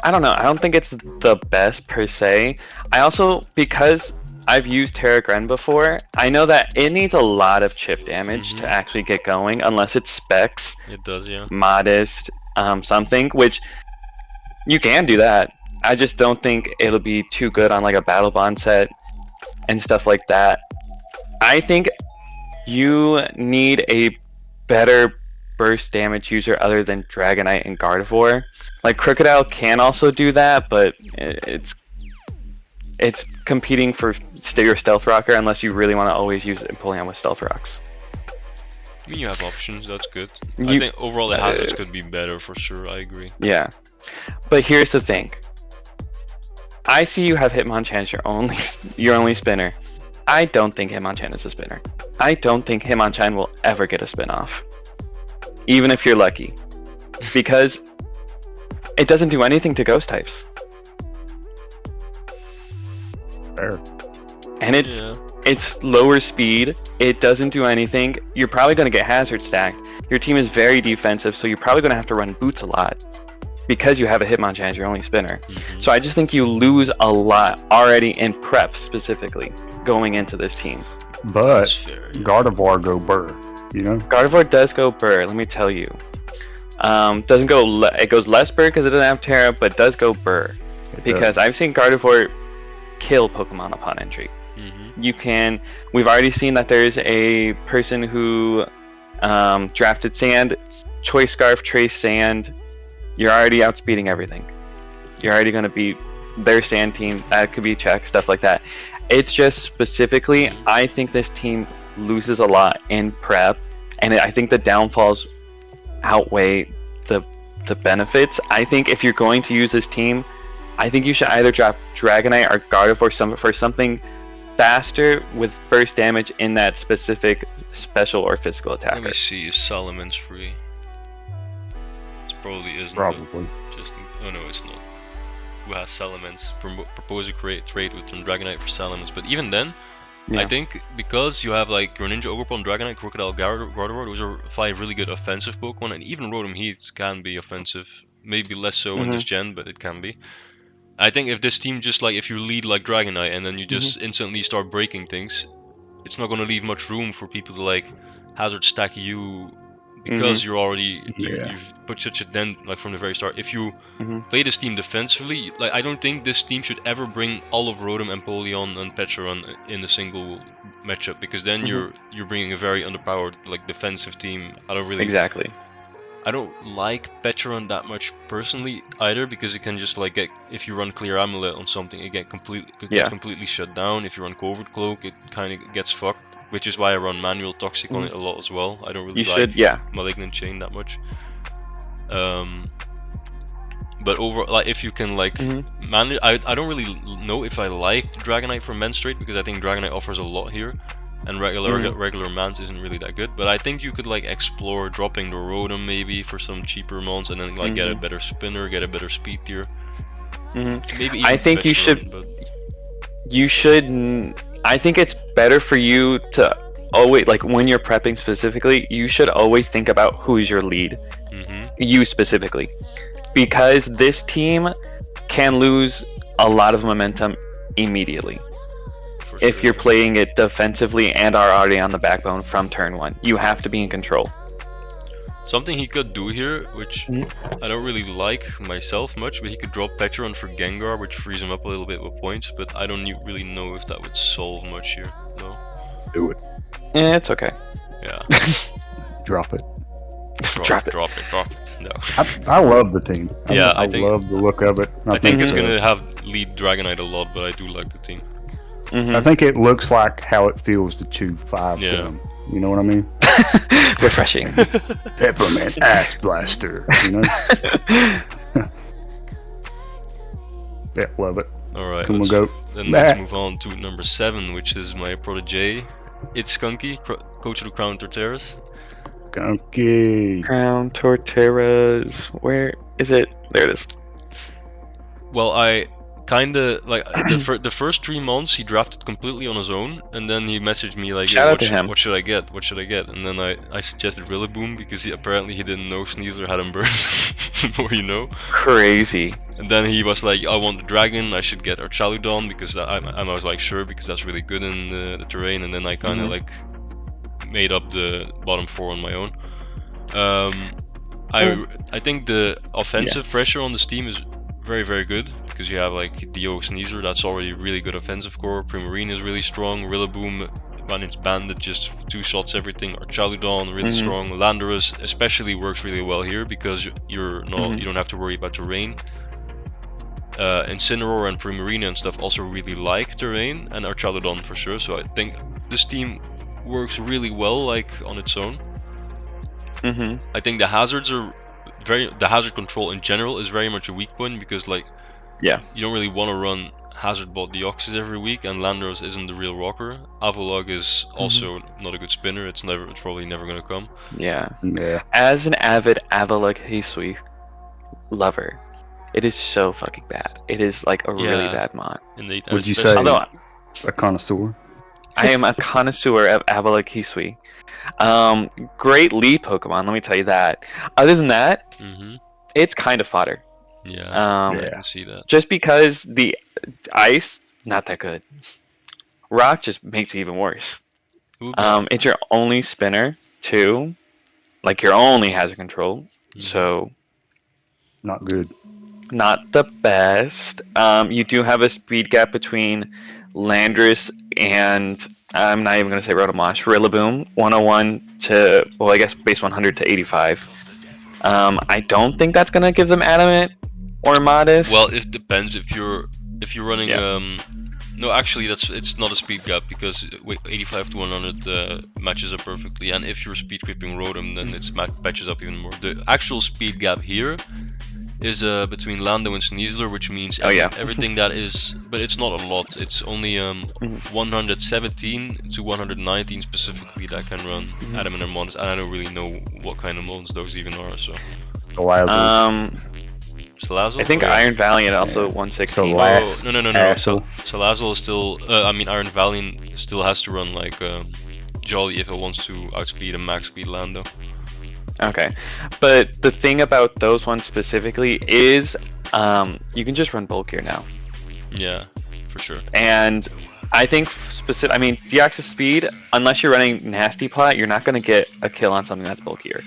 I don't know. I don't think it's the best per se. I also, because I've used Terra Gren before, I know that it needs a lot of chip damage to actually get going, unless it's specs. It does, yeah. Modest, something, which you can do that. I just don't think it'll be too good on like a battle bond set and stuff like that. I think you need a better burst damage user other than Dragonite and Gardevoir. Like Crocodile can also do that, but it's competing for your Stealth Rocker unless you really want to always use Empoleon with Stealth Rocks. I mean, you have options, that's good. I think overall the hazards could be better for sure, I agree. Yeah. But here's the thing. I see you have Hitmonchan as your only spinner. I don't think Hitmonchan is a spinner. I don't think Hitmonchan will ever get a spin-off. Even if you're lucky. Because it doesn't do anything to Ghost types. Fair. And it's lower speed. It doesn't do anything. You're probably going to get hazard stacked. Your team is very defensive, so you're probably going to have to run boots a lot because you have a Hitmonchan as your only spinner. So I just think you lose a lot already in prep, specifically going into this team. But Gardevoir go burr, you know? Gardevoir does go burr, let me tell you. Doesn't go it goes less burr because it doesn't have Terra, but does go burr. Because I've seen Gardevoir kill Pokemon upon entry. We've already seen that there's a person who drafted Sand, Choice Scarf, Trace Sand. You're already outspeeding everything. You're already going to beat their Sand team. That could be check, stuff like that. It's just specifically, I think this team loses a lot in prep, and I think the downfalls outweigh the benefits. I think if you're going to use this team, I think you should either drop Dragonite or Gardevoir for something faster with burst damage in that specific special or physical attacker. Let me see, is Salamence free? It probably isn't. Probably. Oh no, it's not. Who has Salamence? Propose a trade with Dragonite for Salamence, but even then, I think because you have like Greninja, Ogerpon, Dragonite, Crocodile, Gardevoir, those are 5 really good offensive Pokemon, and even Rotom Heat can be offensive. Maybe less so in this gen, but it can be. I think if this team just like, if you lead like Dragonite and then you just instantly start breaking things, it's not going to leave much room for people to like hazard stack you because you're already you've put such a dent like from the very start. If you play this team defensively, like I don't think this team should ever bring all of Rotom, Empoleon, and Petcharon in a single matchup, because then you're bringing a very underpowered like defensive team. I don't really I don't like Petcharon that much personally either, because it can just like get, if you run Clear Amulet on something, it gets completely shut down. If you run Covert Cloak, it kind of gets fucked, which is why I run Manual Toxic on it a lot as well. I don't really like Malignant Chain that much. But over, like, if you can like manage, I don't really know if I like Dragonite for Menstruate, because I think Dragonite offers a lot here. And regular Mans isn't really that good, but I think you could like explore dropping the Rotom maybe for some cheaper Mons, and then like get a better spinner, get a better speed tier. Maybe even I think Petcharon, you should. I think it's better for you to always, like when you're prepping specifically, you should always think about who's your lead. You specifically, because this team can lose a lot of momentum immediately. If you're playing it defensively and are already on the backbone from turn 1, you have to be in control. Something he could do here, which I don't really like myself much, but he could drop Petcharon for Gengar, which frees him up a little bit with points, but I don't really know if that would solve much here. No. Do it. Yeah, it's okay. Yeah. Drop it. Drop it. Drop it. No. I love the team. I think- love the look of it. I think it's uh, gonna have lead Dragonite a lot, but I do like the team. Mhm. I think it looks like how it feels to chew 5 Yeah. gum. You know what I mean? Refreshing. Peppermint ass blaster. You know? Yeah, love it. Alright, Come on, let's, go. then let's move on to number 7, which is my protege. It's Skunky, coach of the Crown Torteras. Gunky. Crown Torteras. Where is it? There it is. Well, I kinda like the first 3 months he drafted completely on his own, and then he messaged me like, Shout "Yo, out to him. what should I get? What should I get?" And then I suggested Rillaboom because apparently he didn't know Sneasler had him burned before you know. Crazy. And then he was like, "I want the dragon. I should get Archaludon because I was like, sure, because that's really good in the terrain." And then I kind of like made up the bottom 4 on my own. I think the offensive pressure on this team is very, very good because you have like Dio Sneasler, that's already really good offensive core. Primarine is really strong. Rillaboom, when it's banded, just 2 shots everything. Archaludon, really strong. Landorus especially works really well here because you're not you don't have to worry about terrain. Incineroar and Primarina and stuff also really like terrain, and Archaludon for sure. So I think this team works really well like on its own. I think the hazards are the hazard control in general is very much a weak point because like you don't really want to run hazard bot Deoxys every week, and Landorus isn't the real rocker. Avalugg is also not a good spinner. It's probably never gonna come. Yeah. Yeah. As an avid Avalugg Hisui lover, it is so fucking bad. It is like a really bad mod. And they, Would you especially- say Although a connoisseur? I am a connoisseur of Avalugg Hisui. Great lead Pokemon, let me tell you that. Other than that, it's kind of fodder. Yeah, I can see that. Just because the ice, not that good. Rock just makes it even worse. It's your only spinner, too. Like your only hazard control. So Not good. not the best. You do have a speed gap between Landorus and I'm not even going to say Rotomosh. Rillaboom, 101 to, well, I guess base 100 to 85. I don't think that's going to give them Adamant or Modest. Well, it depends if you're running. No, actually, it's not a speed gap because 85 to 100 matches up perfectly, and if you're speed creeping Rotom, then it matches up even more. The actual speed gap here is between Lando and Sneasler, which means everything that is, but it's not a lot. It's only 117 to 119 specifically that can run Adamant or Mons, and I don't really know what kind of Mons those even are. So Salazzle? I think Iron Valiant also 116. No. Salazzle is still. I mean, Iron Valiant still has to run like Jolly if it wants to outspeed and max speed Lando. Okay, but the thing about those ones specifically is you can just run bulkier now. Yeah, for sure. And I think I mean, Deoxys speed, unless you're running Nasty Plot, you're not going to get a kill on something that's bulkier.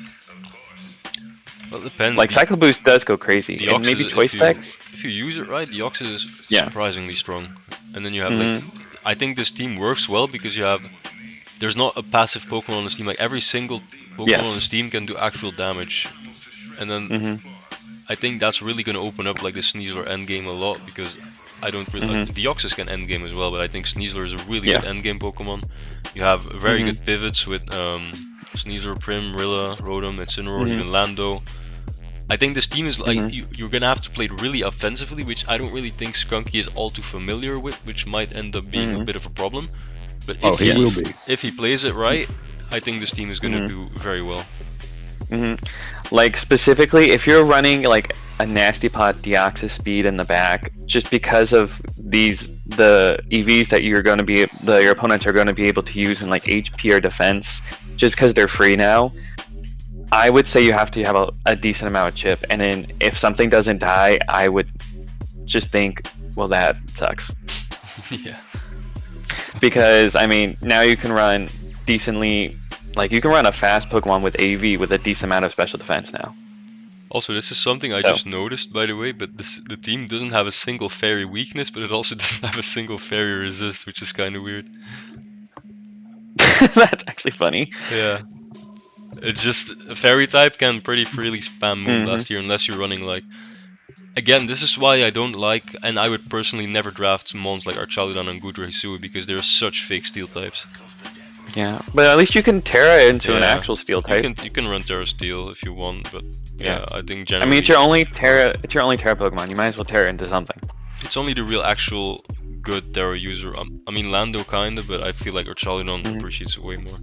Well, it depends. Like Cycle Boost does go crazy, and maybe Choice Specs. If you use it right, Deoxys is surprisingly strong. And then you have like, I think this team works well because you have. There's not a passive Pokemon on this team. Like every single Pokemon on this team can do actual damage, and then I think that's really going to open up like the Sneasler endgame a lot because I don't really like, Deoxys can endgame as well, but I think Sneasler is a really good endgame Pokemon. You have very good pivots with Sneasler, Prim, Rilla, Rotom, Incineroar, even Lando. I think this team is like you're gonna have to play it really offensively, which I don't really think Skunky is all too familiar with, which might end up being a bit of a problem. But if he plays it right, I think this team is gonna do very well. Like specifically, if you're running like a Nasty Pot Deoxys speed in the back, just because of the EVs that your opponents are going to be able to use in like HP or defense, just because they're free now, I would say you have to have a decent amount of chip. And then if something doesn't die, I would just think, well, that sucks. Yeah. Because I mean, now you can run decently. Like, you can run a fast Pokemon with AV with a decent amount of special defense now. Also, this is something I just noticed, by the way, but the team doesn't have a single fairy weakness, but it also doesn't have a single fairy resist, which is kind of weird. That's actually funny. Yeah. It's just a fairy type can pretty freely spam Moonblast here unless you're running like. Again, this is why I don't like, and I would personally never draft mons like Archaludon and Gudra Hisui because they're such fake steel types. Yeah, but at least you can Terra into an Yeah. actual steel type. You can run Terra Steel if you want, but yeah, I think I generally. mean, it's your only Terra. It's your only Terra Pokemon. You might as well Terra into something. It's only the real actual good Terra user. I mean Lando kinda, but I feel like Archaludon appreciates it way more.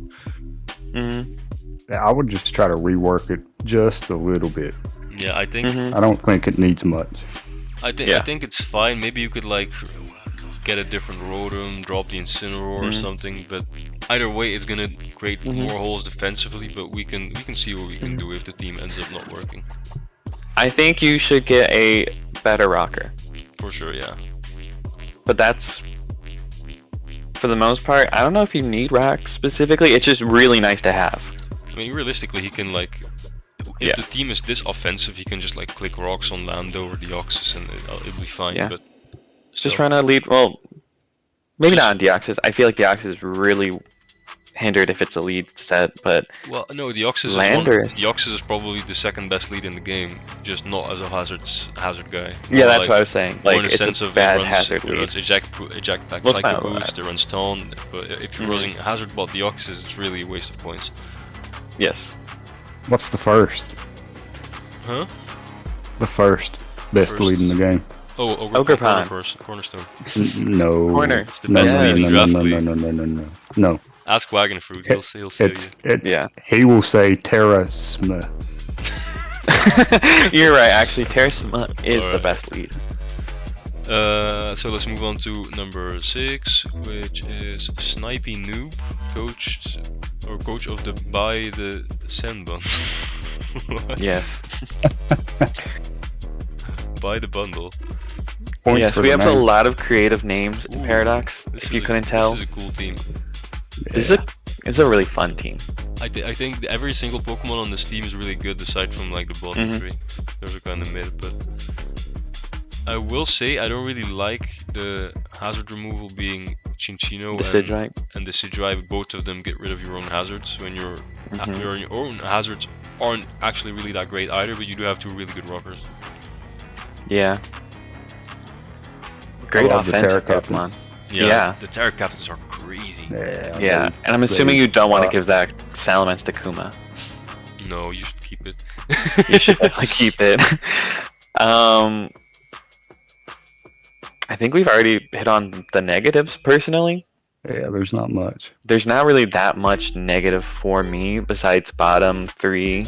I would just try to rework it just a little bit. Yeah, I think I don't think it needs much. I think it's fine. Maybe you could like get a different Rotom, drop the Incineroar or something, but either way it's gonna create more holes defensively, but we can see what we can do if the team ends up not working. I think you should get a better rocker, For sure, yeah. but that's for the most part. I don't know if you need rock specifically. It's just really nice to have. I mean, realistically, he can like, if the team is this offensive, he can just like click rocks on Lando or Deoxys and it'll be fine. Yeah. But Just trying to lead. Well, maybe not on Deoxys. I feel like Deoxys is really hindered if it's a lead set, but well, no, Deoxys Landorus. Deoxys is probably the second best lead in the game, just not as a hazard guy. yeah, that's Like, what I was saying. more Like, in the it's sense a of bad it runs, hazard it lead. runs eject back, Well, it's psycho not boost, bad. it runs taunt, but if you're running hazard bot Deoxys, it's really a waste of points. Yes. What's the first? Huh? The first best lead in the game. Oh, Ogerpon. Cornerstone. No. Corner. It's the No, best no, lead in no, draft no, league. no. No. Ask Wagon Fruit, he'll say Yeah. He will say Terra Smith. You're right. Actually, Terrasma is the Alright. best lead. So let's move on to number 6, which is Snipey Noob, coach of the Buy the Senbun. Yes. Buy the bundle. Points Yes, for we the have a name. lot of creative names in Ooh, Paradox. If you couldn't tell, This is a cool team. it's a really fun team. I think that every single Pokemon on this team is really good, aside from like the bottom 3. Those are kind of mid, but I will say I don't really like the hazard removal being Chinchino The Sidrai. and the Sidrai. Both of them get rid of your own hazards when your own hazards aren't actually really that great either, but you do have 2 really good rockers. Yeah. Great love the offensive Terra Pokemon. Captains. Yeah. The Terra Captains are crazy. Yeah, and I'm assuming you don't want to give that Salamence to Kuma. No, you should keep it. You should definitely keep it. I think we've already hit on the negatives personally. Yeah, there's not much. There's not really that much negative for me besides bottom 3.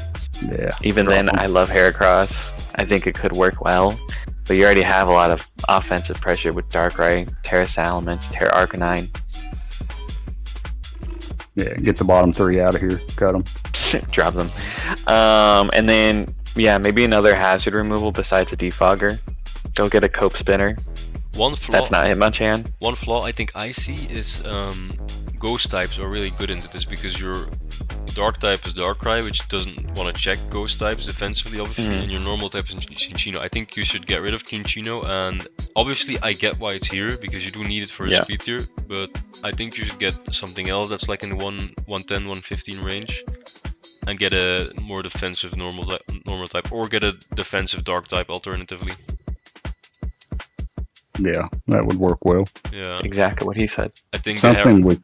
Yeah. Even then, I love Heracross. I think it could work well. But you already have a lot of offensive pressure with Darkrai, Terra Salamence, Terra Arcanine. Yeah, get the bottom 3 out of here. Cut them. Drop them. And then, yeah, maybe another hazard removal besides a Defogger. Go get a Cope Spinner. One flaw. That's not Hitmonchan. One flaw I think I see is ghost types are really good into this because your dark type is Darkrai, which doesn't want to check ghost types defensively, obviously, and your normal type is Chinchino. I think you should get rid of Chinchino, and obviously I get why it's here because you do need it for a speed tier, but I think you should get something else that's like in the 110, 115 range, and get a more defensive normal type, or get a defensive dark type alternatively. Yeah, that would work well. Yeah, Exactly what he said. I think Something with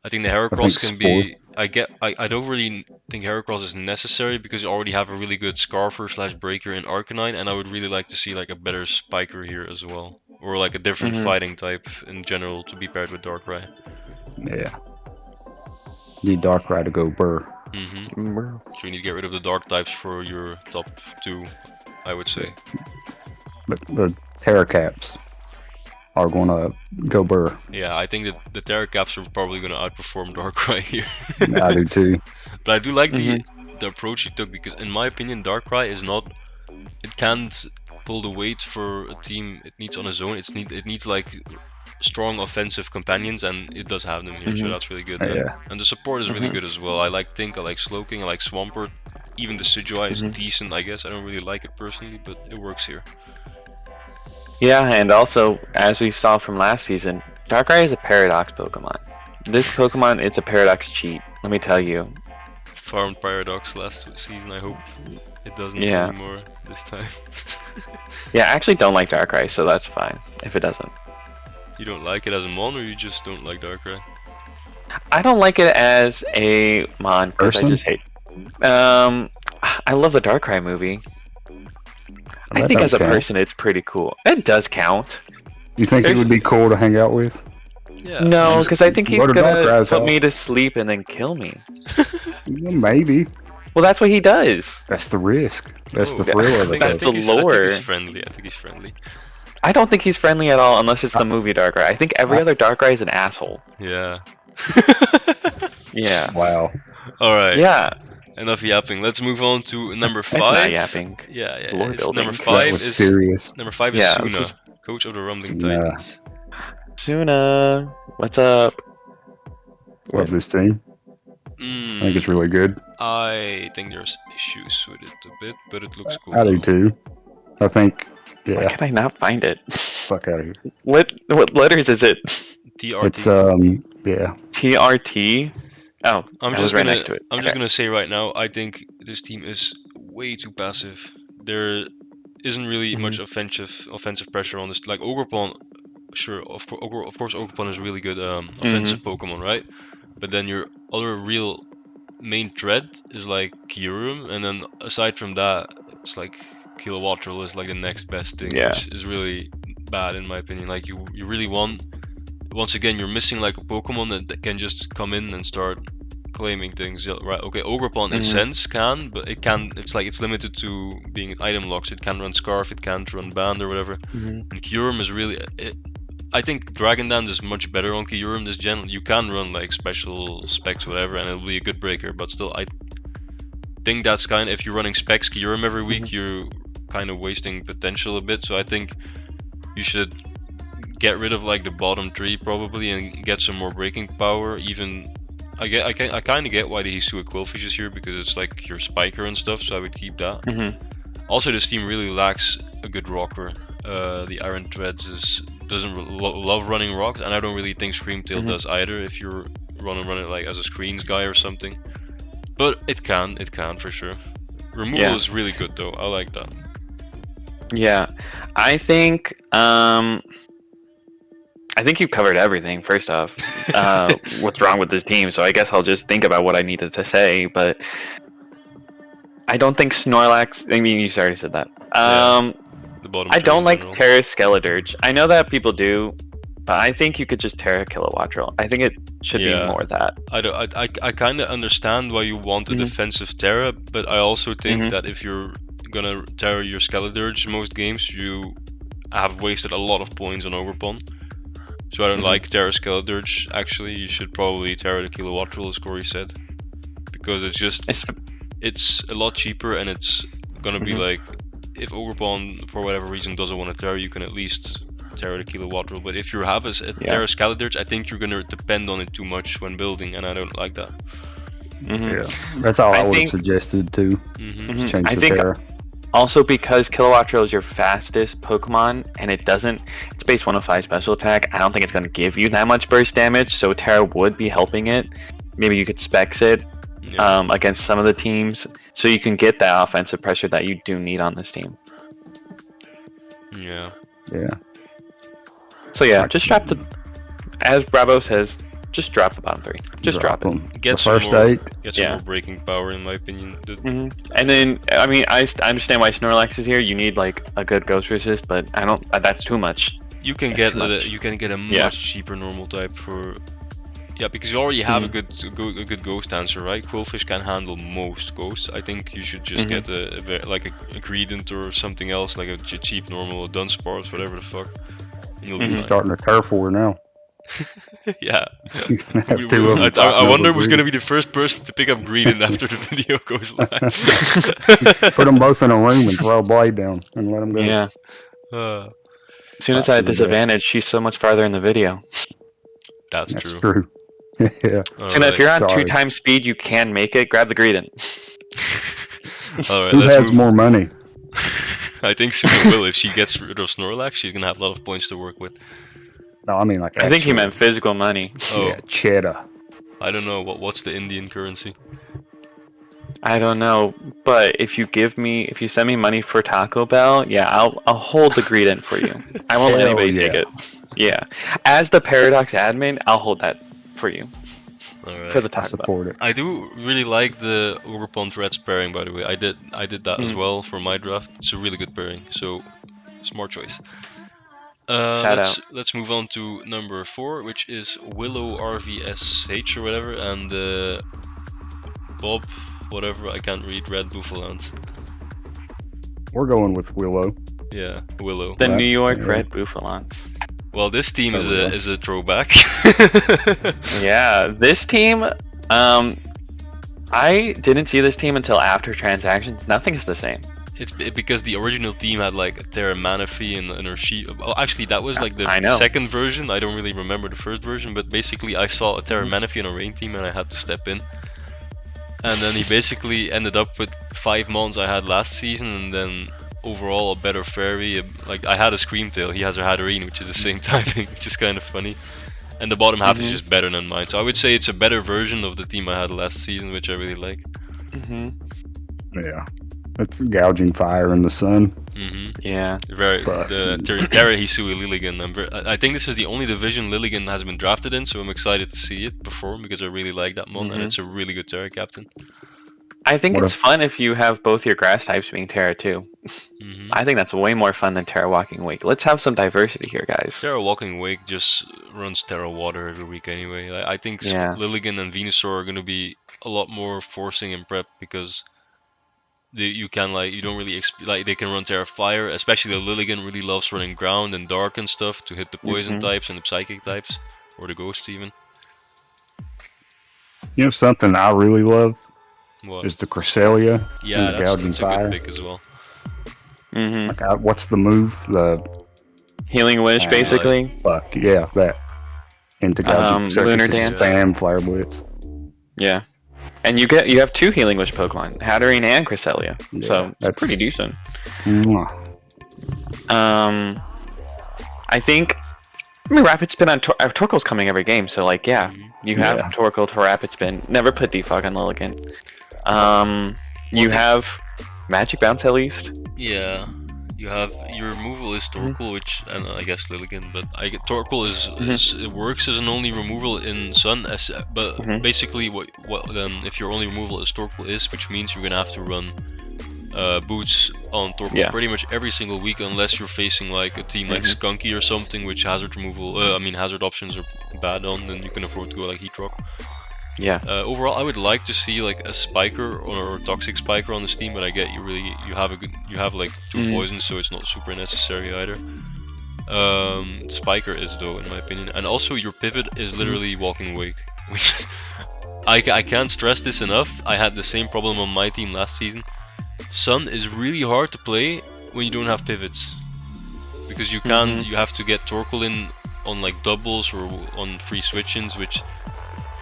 I think the Heracross can Spore. be. I don't really think Heracross is necessary because you already have a really good Scarfer / Breaker in Arcanine, and I would really like to see like a better Spiker here as well, or like a different fighting type in general to be paired with Darkrai. yeah. Need Darkrai to go burr. So you need to get rid of the dark types for your top 2, I would say. But the Terracaps are gonna go burr. Yeah, I think that the Terracaps are probably going to outperform Darkrai here. I do too. But I do like the approach he took because, in my opinion, Darkrai is not. It can't pull the weight for a team it needs on its own. It needs like strong offensive companions, and it does have them here, so that's really good. Yeah. And the support is really good as well. I like Tink, I like Slowking, I like Swampert. Even the Sidrai is decent, I guess. I don't really like it personally, but it works here. Yeah, and also, as we saw from last season, Darkrai is a Paradox Pokemon. This Pokemon is a Paradox cheat. Let me tell you. Farmed Paradox last season, I hope it doesn't Yeah. anymore this time. Yeah, I actually don't like Darkrai, so that's fine if it doesn't. You don't like it as a mon, or you just don't like Darkrai? I don't like it as a mon because I Person? just hate. I love the Darkrai movie. I That think don't as a count. person, it's pretty cool. It does count. You think he would be cool to hang out with? Yeah. No, just because I think he's go to gonna Darkrai's put house. me to sleep and then kill me. Well, maybe. Well, that's what he does. That's the risk. That's the Oh, thrill of it. That's the I lore. think he's friendly. I think he's friendly. I don't think he's friendly at all unless it's the movie Darkrai. I think every other Darkrai is an asshole. Yeah. Yeah. Wow. All right. Yeah. Enough yapping. Let's move on to number That's 5. not yapping. Yeah, yeah. Lore It's building. number That 5 That was is serious. number 5 Yeah, is this Suna, is- coach of the Rumbling Suna. Titans. Suna, what's up? Love this team. I think it's really good. I think there's issues with it a bit, but it looks cool. I do though. too. I think, Why yeah, can I not find it? fuck out of here. What letters is it? TRT. It's, yeah. TRT? Oh, I'm I just was right gonna. next to it. I'm just Okay. gonna say right now. I think this team is way too passive. There isn't really much offensive pressure on this. Like Ogerpon, sure, of course, Ogerpon is a really good offensive Pokemon, right? But then your other real main threat is like Kyurem, and then aside from that, it's like Kilowattrel is like the next best thing, Yeah. which is really bad in my opinion. Like you really want. Once again, you're missing like a Pokemon that can just come in and start claiming things. Yeah, right? Okay, Ogerpon in a sense can, but it can. It's like it's limited to being item locks. It can run Scarf, it can't run Band or whatever. And Kyurem is really. I think Dragon Dance is much better on Kyurem this gen. You can run like special specs, whatever, and it'll be a good breaker. But still, I think that's kind of if you're running specs Kyurem every week, you're kind of wasting potential a bit. So I think you should get rid of like the bottom 3 probably and get some more breaking power. Even I kind of get why the Hisui Quillfish is here because it's like your spiker and stuff. So I would keep that. Also, this team really lacks a good rocker. The Iron Threads doesn't love running rocks, and I don't really think Screamtail does either. If you're run it like as a screens guy or something, but it can for sure. Removal is really good though. I like that. Yeah, I think you've covered everything. First off, what's wrong with this team? So I guess I'll just think about what I needed to say. But I don't think Snorlax. I mean, you already said that. The bottom I 3 don't in like general. Terra Skeledirge. I know that people do, but I think you could just Terra Kilowattrel. I think it should be Yeah. more that. I kind of understand why you want a defensive Terra, but I also think that if you're gonna Terra your Skeledirge most games, you have wasted a lot of points on Ogerpon. So I don't like Terra Skeledirge. Actually, you should probably Terra the Kilowattrel, as Corey said, because it's a lot cheaper, and it's gonna be like if Ogerpon for whatever reason doesn't want to Terra, you can at least Terra the Kilowattrel. But if you have a Terra Skeledirge, I think you're gonna depend on it too much when building, and I don't like that. Yeah. That's all I, I would have think- suggested too. Just change I the think Terra. Also, because Kilowattrel is your fastest Pokemon, and it's base 105 special attack, I don't think it's going to give you that much burst damage, so Terra would be helping it. Maybe you could specs it against some of the teams, so you can get that offensive pressure that you do need on this team. Yeah. Yeah. So yeah, just drop as Bravo says, just drop the bottom 3. Just drop it. them. Get The some first more- 8. Get some Yeah. more breaking power, in my opinion. And then, I mean, I understand why Snorlax is here. You need like a good Ghost Resist, but I don't. That's too much. You can That's get too much. a much cheaper normal type for because you already have a good ghost answer, right? Quillfish can handle most ghosts. I think you should just get a Greedent or something else, like a cheap normal, a Dunsparce, whatever the fuck. And you'll be fine. Starting a turf war now. Yeah. He's gonna have 2 of them. I fighting wonder over who's gonna be Greedent. the first person to pick up Greedent after the video goes live. Put them both in a room and throw a blade down and let them go. Yeah. Uh, As soon as I had disadvantage, she's so much farther in the video. that's That's true. true. Yeah. So now if you're on Sorry. 2 times speed, you can make it. Grab the Greedent. Alright, Who let's has move. more money? I think Suna will. If she gets rid of Snorlax, she's gonna have a lot of points to work with. No, I mean like. I think he actual- meant physical money. Oh, Yeah, cheddar. I don't know what's the Indian currency. I don't know, but if you send me money for Taco Bell, yeah, I'll hold the greeting for you. I won't let Hell anybody take yeah. it. Yeah, as the Paradox admin, I'll hold that for you Alright. for the I Taco Bell. support it. I do really like the Ogerpond Reds pairing, by the way. I did that as well for my draft. It's a really good pairing, so smart choice. Shout Let's move on to number 4, which is Willow RVSH or whatever, and Bob, whatever, I can't read, Red Buffaloant. We're going with Willow. Yeah, Willow. The Right, New York yeah. Red Buffalons. Well, this team is Willow. a throwback. Yeah, this team, I didn't see this team until after transactions. Nothing's the same. It's because the original team had like Terra Manaphy in her sheet. Oh, actually, that was like the I know. second version. I don't really remember the first version, but basically, I saw a Terra Manaphy on a rain team, and I had to step in. And then he basically ended up with 5 mons I had last season, and then overall a better fairy. Like I had a Screamtail, he has a Hatterene, which is the same typing, which is kind of funny. And the bottom half is just better than mine. So I would say it's a better version of the team I had last season, which I really like. Yeah. It's gouging fire in the sun. Yeah. Very But- the Terra Hisui Lilligan. I think this is the only division Lilligan has been drafted in, so I'm excited to see it perform because I really like that mon, and it's a really good Terra captain. I think What it's if- fun if you have both your grass types being Terra too. I think that's way more fun than Terra Walking Wake. Let's have some diversity here, guys. Terra Walking Wake just runs Terra Water every week anyway. I think Yeah. Lilligan and Venusaur are going to be a lot more forcing in prep because you can you don't really they can run Terra Fire, especially the Lilligan really loves running ground and dark and stuff to hit the poison types and the psychic types, or the ghost even. You know something I really love What? is the Cresselia Yeah, and the that's gouging a fire. good pick as well. Like, what's the move? The Healing Wish, basically. fuck yeah, that into gouging. So Lunar you can Dance. spam Flare Blitz. Yeah. And you have 2 Healing Wish Pokemon, Hatterene and Cresselia. Yeah, So that's- it's pretty decent. Mwah. I think. I mean, Rapid Spin on Torkoal's coming every game, so like, yeah, you have Yeah. Torkoal to Rapid Spin. Never put Defog on Lilligan. You have Magic Bounce at least. Yeah, you have your removal is Torkoal, which and I guess Lilligan, but Torkoal is it works as an only removal in Sun, but basically what if your only removal is Torkoal which means you're gonna have to run boots on Torkoal pretty much every single week unless you're facing like a team like Skunky or something, which hazard removal, hazard options are bad on, then you can afford to go like Heat Rock. Yeah. Overall, I would like to see like a Spiker or Toxic Spiker on this team, but I get you have like 2 poisons, so it's not super necessary either. Spiker is though, in my opinion, and also your pivot is literally Walking Wake, which I can't stress this enough. I had the same problem on my team last season. Sun is really hard to play when you don't have pivots, because you have to get Torkoal in on like doubles or on free switch-ins, which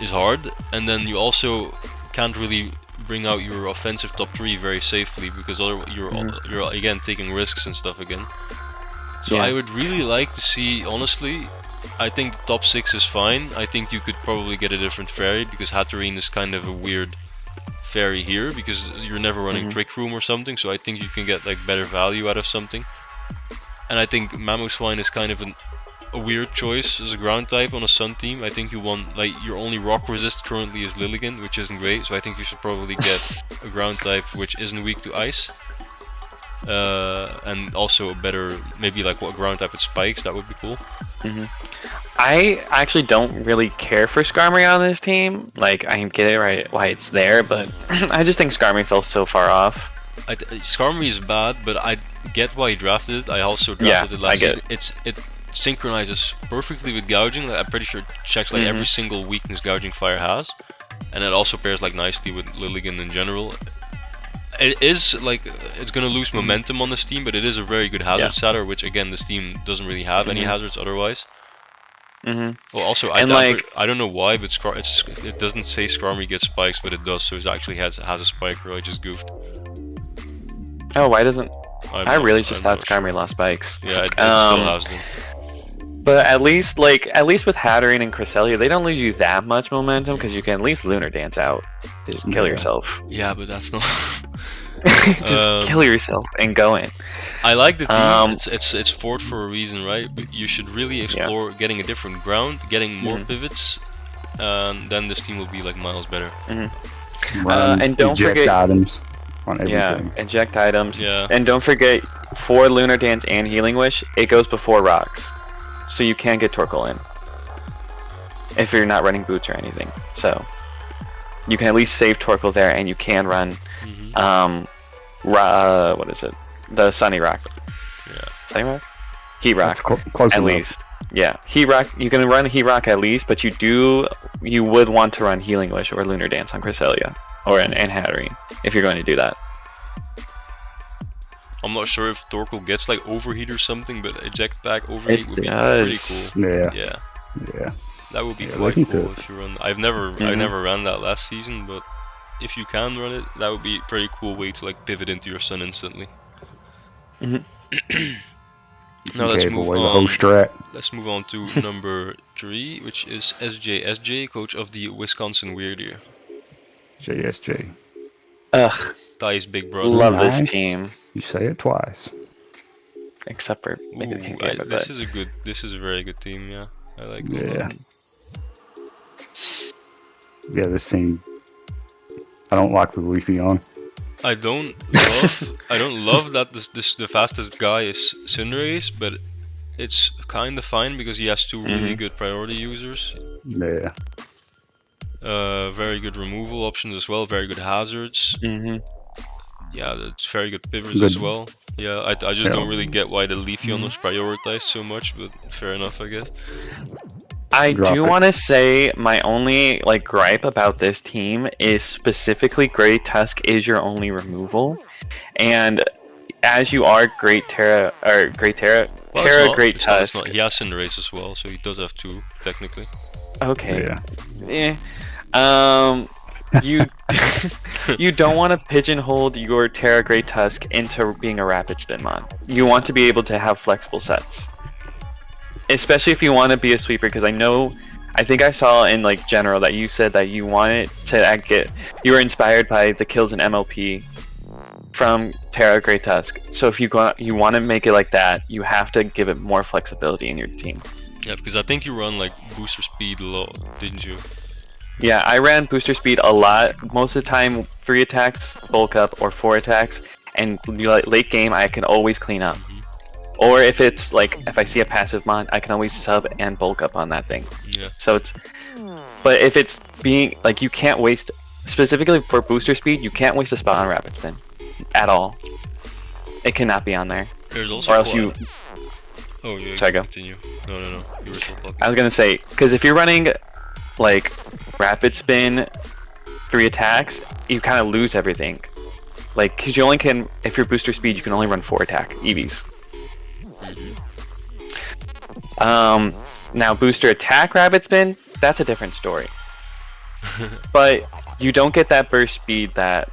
is hard, and then you also can't really bring out your offensive top 3 very safely because you're again taking risks and stuff again. So I would really like to see, honestly, I think the top 6 is fine. I think you could probably get a different fairy because Hatterene is kind of a weird fairy here because you're never running Trick Room or something, so I think you can get like better value out of something. And I think Mamoswine is kind of a weird choice as a ground type on a Sun team. I think you want, like, your only rock resist currently is Lilligan, which isn't great, so I think you should probably get a ground type which isn't weak to ice. And also a better, maybe like a ground type with spikes, that would be cool. I actually don't really care for Skarmory on this team. Like, I get it right why it's there, but I just think Skarmory fell so far off. Skarmory is bad, but I get why you drafted it. I also drafted it last I get season. It synchronizes perfectly with gouging. Like, I'm pretty sure it checks like every single weakness gouging fire has, and it also pairs like nicely with Lilligan in general. It is like it's gonna lose momentum on this team, but it is a very good hazard setter, which again this team doesn't really have any hazards otherwise. Well, also I don't know why, but it doesn't say Skarmory gets spikes, but it does, so it actually has a spiker. I just goofed. Oh, why doesn't? I really just thought Skarmory lost spikes. Yeah, it still has them. But at least with Hatterene and Cresselia, they don't lose you that much momentum because you can at least Lunar Dance out. Just kill yourself. Yeah, but that's not. Just kill yourself and go in. I like the team. It's fourth for a reason, right? But you should really explore getting a different ground, getting more pivots, and then this team will be like miles better. And don't forget items on everything. Yeah, inject items. Yeah. And don't forget, for Lunar Dance and Healing Wish, it goes before rocks, so you can get Torkoal in if you're not running boots or anything. So you can at least save Torkoal there, and you can run. What is it? The Sunny Rock. Yeah. Sunny Rock? Heat Rock. Close at enough. least. Yeah. Heat Rock. You can run Heat Rock at least, but you would want to run Healing Wish or Lunar Dance on Cresselia or and Hatterene if you're going to do that. I'm not sure if Torkoal gets like overheat or something, but eject back overheat would be does. pretty cool. Yeah. Yeah. That would be quite looking cool good. if you run. I never ran that last season, but if you can run it, that would be a pretty cool way to like pivot into your sun instantly. Now let's Gave move away the whole on. strat. Let's move on to number 3, which is SJ, coach of the Wisconsin Weird Ear. JSJ. Ugh. Ty's big brother. Love Nice. this team. You say it twice. Except for maybe the Ooh, team game, this is a very good team. Yeah, I like it a Yeah. lot. Yeah, this team. I don't like the Leafy on. I don't love that the fastest guy is Cinderace, but it's kind of fine because he has 2 really good priority users. Yeah. Very good removal options as well. Very good hazards. Yeah, that's very good pivots Good. as well. Yeah, I just don't really get why the Leafeon was prioritized so much, but fair enough, I guess. I Drop do it. want to say my only gripe about this team is specifically Great Tusk is your only removal, and as you are Great Terra, Great Tusk. He has Cinderace as well, so he does have 2 technically. Okay. Yeah. You you don't want to pigeonhole your Terra Great Tusk into being a rapid spin mon. You want to be able to have flexible sets, especially if you want to be a sweeper. Because I think I saw in general that you said that you wanted to you were inspired by the kills in MLP from Terra Great Tusk. So if you want to make it like that, you have to give it more flexibility in your team. Yeah, because I think you run booster speed a lot, didn't you? Yeah, I ran booster speed a lot. Most of the time, 3 attacks, bulk up, or 4 attacks. And late game, I can always clean up. Or if it's if I see a passive mon, I can always sub and bulk up on that thing. Yeah. So it's, but if it's being you can't waste, specifically for booster speed, you can't waste a spot on rapid spin at all. It cannot be on there. There's also Or else you. Oh, yeah. Sorry, go. Continue. No. You were still talking. I was gonna say, because if you're running rapid spin 3 attacks, you kind of lose everything. Because you only can, if you're booster speed, you can only run 4 attack EVs. Now booster attack rapid spin, that's a different story. But you don't get that burst speed that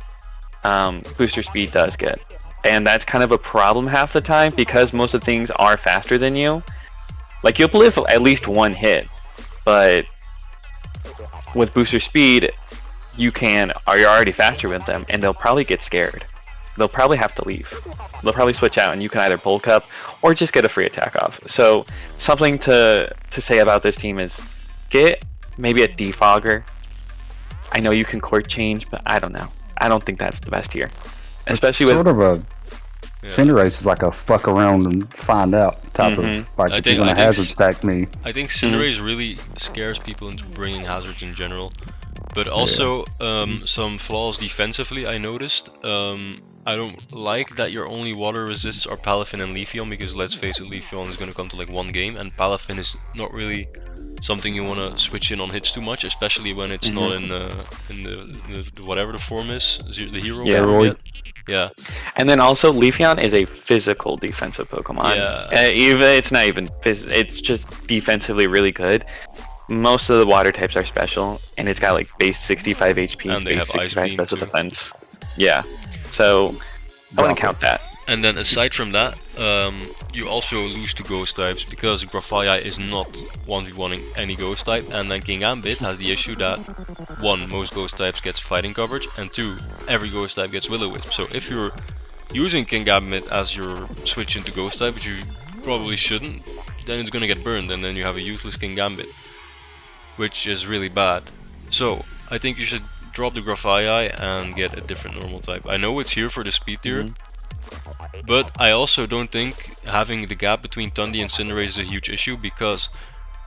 booster speed does get. And that's kind of a problem half the time because most of the things are faster than you. You'll live at least 1 hit, but with booster speed, you're already faster with them, and they'll probably get scared. They'll probably have to leave. They'll probably switch out, and you can either bulk up or just get a free attack off. So something to say about this team is get maybe a defogger. I know you can court change, but I don't know. I don't think that's the best here, especially with Cinderace is like a fuck around and find out type of if you're gonna hazard stack me. I think Cinderace really scares people into bringing hazards in general, but also some flaws defensively. I noticed. I don't like that your only water resists are Palafin and Leafeon, because let's face it, Leafeon is gonna come to 1 game, and Palafin is not really something you want to switch in on hits too much, especially when it's not in the whatever the form is, the hero form yet. Yeah. And then also Leafeon is a physical defensive Pokemon. Yeah. It's not even it's just defensively really good. Most of the water types are special, and it's got base 65 HP, And they base have Ice 65 Beam special too. defense. Yeah. So I wouldn't count that. And then aside from that, you also lose to ghost types because Grafaya is not 1v1ing any ghost type, and then King Gambit has the issue that 1, most ghost types gets fighting coverage, and 2, every ghost type gets Will-O-Wisp. So if you're using King Gambit as your switch into ghost type, which you probably shouldn't, then it's gonna get burned, and then you have a useless King Gambit, which is really bad. So I think you should drop the Grafaya and get a different normal type. I know it's here for the speed tier, but I also don't think having the gap between Tundi and Cinderace is a huge issue, because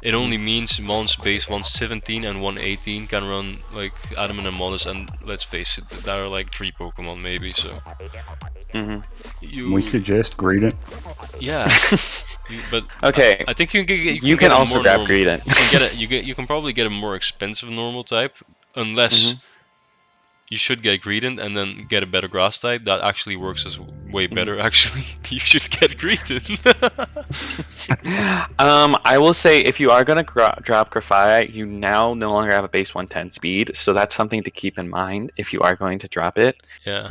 it only means Mons base 117 and 118 can run like Adamant and Modest, and let's face it, there are like 3 Pokemon maybe, so... We suggest Greedent. Yeah. But okay, I think you can get... You can also grab Greedent. You can probably get a more expensive normal type, unless... You should get Greedent and then get a better grass type. That actually works as way better. Actually, you should get Greedent. I will say, if you are gonna drop Grafaya, you now no longer have a base 110 speed, so that's something to keep in mind if you are going to drop it. Yeah.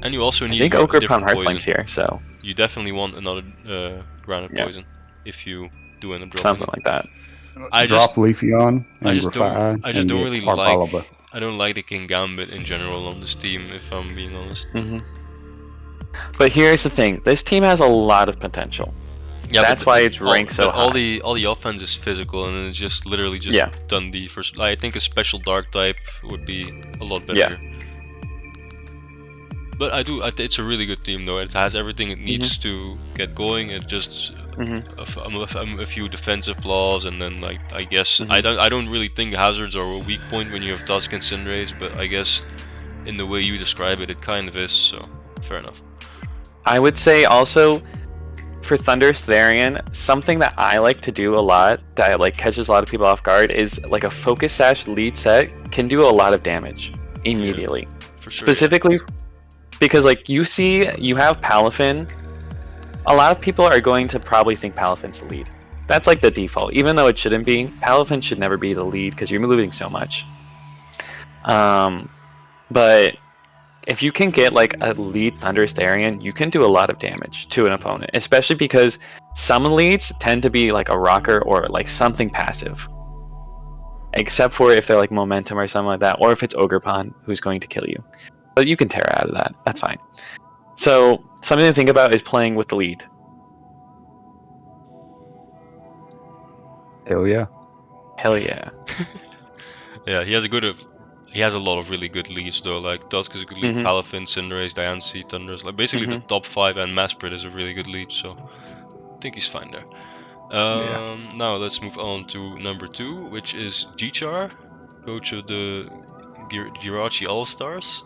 And you also need. I think a Ochre different Pound poison. Heartflame's here, so you definitely want another grounded poison if you do end up dropping something like that. I Drop just, Leafeon and I just Grafaya. don't really Arpalava. like. I don't like the King Gambit in general on this team, if I'm being honest. But here's the thing: this team has a lot of potential. Yeah, that's why it's ranked so high. All the offense is physical, and it's just literally just Dundee for. I think a special dark type would be a lot better. Yeah. But it's a really good team though. It has everything it needs to get going. It just a few defensive flaws, and then like I guess I don't really think hazards are a weak point when you have Tusk and Cinderace, but I guess in the way you describe it, it kind of is. So fair enough. I would say also for Thundurus Therian, something that I like to do a lot that like catches a lot of people off guard is like a Focus Sash lead set can do a lot of damage immediately. Yeah, for sure. Specifically because like you have Palafin. A lot of people are going to probably think Palafin's the lead. That's like the default, even though it shouldn't be. Palafin should never be the lead because you're losing so much. But if you can get like a lead Thundurus Therian, you can do a lot of damage to an opponent, especially because some leads tend to be like a rocker or like something passive. Except for if they're like momentum or something like that, or if it's Ogerpon who's going to kill you. But you can tear out of that, that's fine. So something to think about is playing with the lead. Hell yeah. Hell yeah. Yeah, he has a lot of really good leads though. Like Tusk is a good lead, Palafin, Cinderace, Diancie, Thundurus. Like basically the top 5, and Masprit is a really good lead. So I think he's fine there. Now let's move on to number 2, which is V.I.C.A.R.I, coach of the Jirachi All Stars.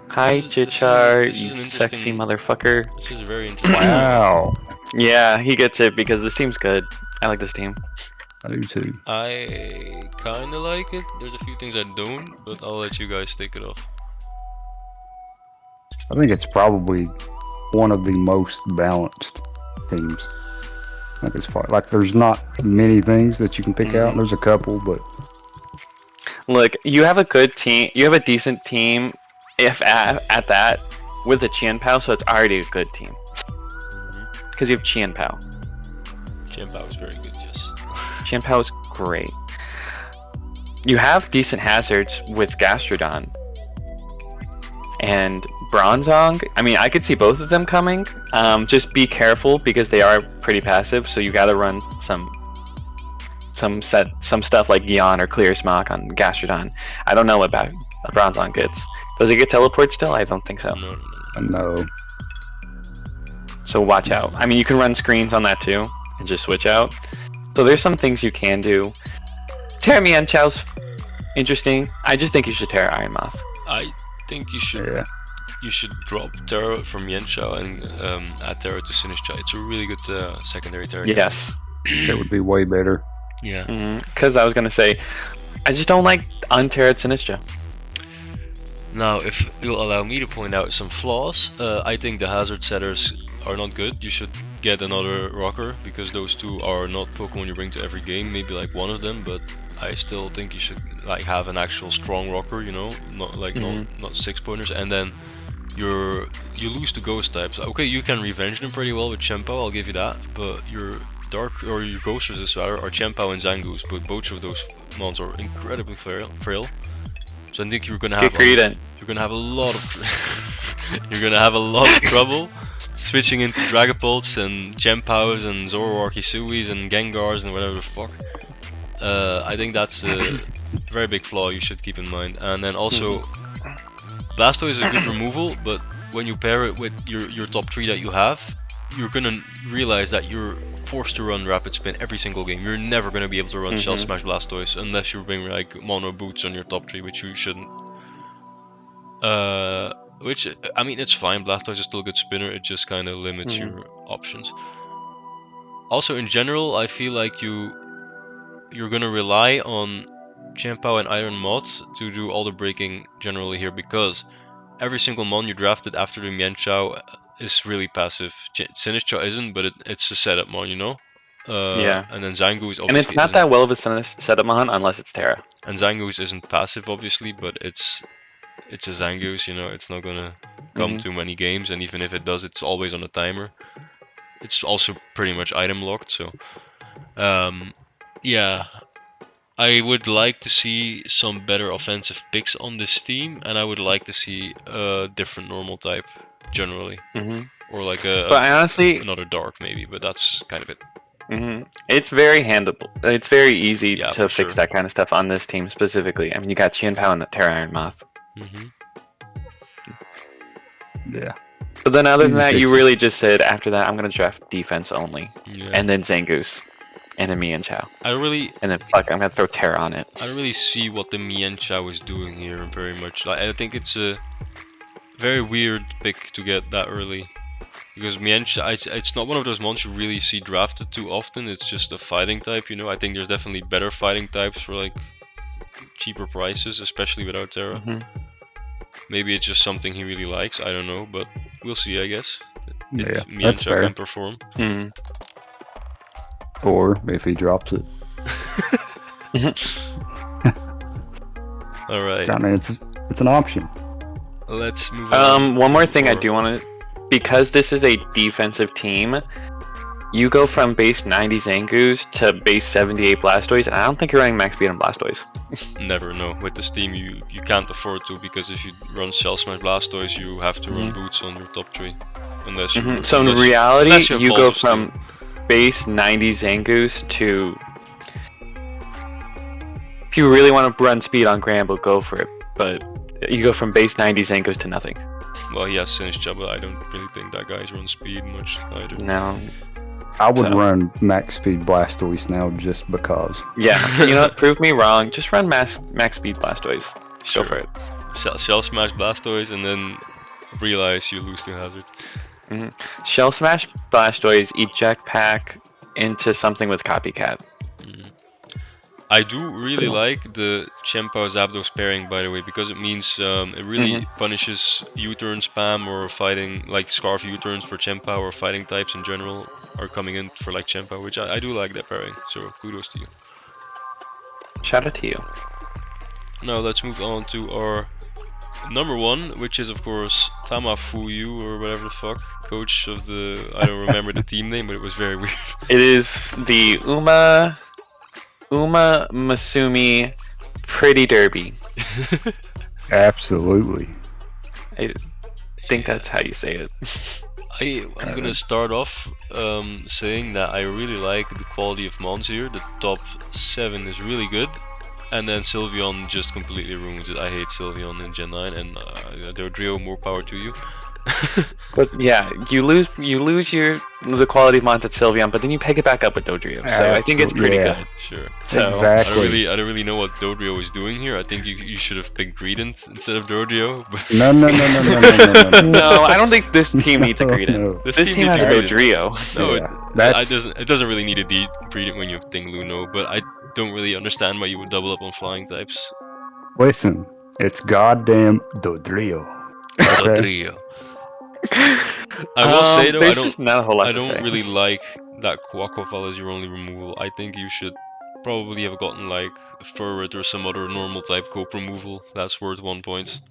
Hi, V.I.C.A.R.I, you sexy motherfucker. This is very interesting. Wow. Yeah, he gets it because this team's good. I like this team. I do too. I kinda like it. There's a few things I don't, but I'll let you guys take it off. I think it's probably one of the most balanced teams. Like as far there's not many things that you can pick out. There's a couple, but look, you have a good team. You have a decent team. If at that with the Qianpao, so it's already a good team. Because you have Qianpao. Qianpao is very good, yes. Qianpao is great. You have decent hazards with Gastrodon and Bronzong. I mean, I could see both of them coming. Just be careful because they are pretty passive, so you gotta run some stuff like Yawn or Clear Smock on Gastrodon. I don't know what Bronzong gets. Does it get teleport still? I don't think so. no. So watch out. I mean, you can run screens on that too and just switch out. So there's some things you can do. Terra Mienchao's interesting. I just think you should Terra Iron Moth. I think you should. Yeah. You should drop Terra from Mienshao and add Terra to Sinistcha. It's a really good secondary Terra. Yes. That would be way better. Yeah. Because I was gonna say, I just don't like un-Terra Sinistcha. Now, if you'll allow me to point out some flaws, I think the hazard setters are not good. You should get another rocker, because those two are not Pokemon you bring to every game. Maybe like one of them, but I still think you should like have an actual strong rocker, you know, not like not 6-pointers. And then you lose to ghost types. Okay, you can revenge them pretty well with Chempo, I'll give you that, but your dark or your ghost resist rather are Chempo and Zangoose, but both of those mons are incredibly frail. So I think you're gonna have a lot of you're gonna have a lot of trouble switching into Dragapults and Chempos and Zoroark Hisuis and Gengars and whatever the fuck. I think that's a very big flaw you should keep in mind. And then also, Blastoise is a good removal, but when you pair it with your top 3 that you have, you're gonna realize that you're forced to run Rapid Spin every single game. You're never gonna be able to run Shell Smash Blastoise unless you bring like Mono Boots on your top 3, which you shouldn't. Which, I mean, it's fine, Blastoise is still a good spinner, it just kind of limits your options. Also, in general, I feel like you're gonna rely on Chien-Pao and Iron Moths to do all the breaking generally here, because every single mon you drafted after the Mienshao is really passive. Sinistcha isn't, but it's a setup mon, you know? Yeah. And then Zangoose obviously And it's not that well of a setup mon unless it's Terra. And Zangoose isn't passive, obviously, but it's a Zangoose, you know, it's not gonna come too many games, and even if it does, it's always on a timer. It's also pretty much item locked, so yeah, I would like to see some better offensive picks on this team, and I would like to see a different normal type generally, or like but I honestly another dark maybe, but that's kind of it. It's very handleable. It's very easy to fix sure. that kind of stuff on this team specifically. I mean, you got Chien-Pao and the Terra Iron Moth. Yeah. But then other than that, you really just said after that, I'm gonna draft defense only, and then Zangoose, and then Mienshao. And then fuck, I'm gonna throw Terra on it. I don't really see what the Mienshao is doing here very much. Like, I think it's a very weird pick to get that early, because Mienshao, it's not one of those mons you really see drafted too often. It's just a fighting type, you know. I think there's definitely better fighting types for like cheaper prices, especially without Terra. Maybe it's just something he really likes, I don't know, but we'll see, I guess. If Mienshao can perform. Or if he drops it. Alright. I mean, it's an option. Let's move on. One more thing I do want to, because this is a defensive team, you go from base 90 Zangoose to base 78 Blastoise, and I don't think you're running max speed on Blastoise. Never, no. With this team, you can't afford to, because if you run Shell Smash Blastoise, you have to run Boots on your top 3. Unless you, so in reality, you go from base 90 Zangoose to... If you really want to run speed on Granbull, go for it. But you go from base 90 Zangoose to nothing. Well, he has Sinistcha, but I don't really think that guy's run speed much either. No. I would run max speed Blastoise now just because. Yeah, you know what? Prove me wrong. Just run max speed Blastoise. Go for it. Shell Smash Blastoise and then realize you lose to Hazard. Shell Smash Blastoise, eject pack into something with Copycat. I do really like the Chien-Pao Zapdos pairing, by the way, because it means it really punishes U-turn spam or fighting, like Scarf U-turns for Chien-Pao or fighting types in general are coming in for like Chien-Pao, which I do like that pairing, so kudos to you. Shout out to you. Now let's move on to our number 1, which is of course Tamafuyu or whatever the fuck, coach of the, I don't remember the team name, but it was very weird. It is the Uma Masumi Pretty Derby. Absolutely. I think that's how you say it. I'm gonna start off saying that I really like the quality of mons here. The top 7 is really good, and then Sylveon just completely ruins it. I hate Sylveon in Gen 9, and Dodrio, more power to you. But yeah, you lose the quality of mons at Sylveon, but then you pick it back up with Dodrio. So I think it's pretty good. Sure. So, exactly. I don't really know what Dodrio was doing here. I think you should have picked Greedent instead of Dodrio. No. No, I don't think this team needs a Greedent. No. This team has a Dodrio. No, Yeah, it doesn't really need a Greedent when you have Tingluno, but I don't really understand why you would double up on flying types. Listen, it's goddamn Dodrio. Dodrio. I will say though, I don't really like that Quaquaval as your only removal. I think you should probably have gotten like Furret or some other normal type cope removal. That's worth 1 point.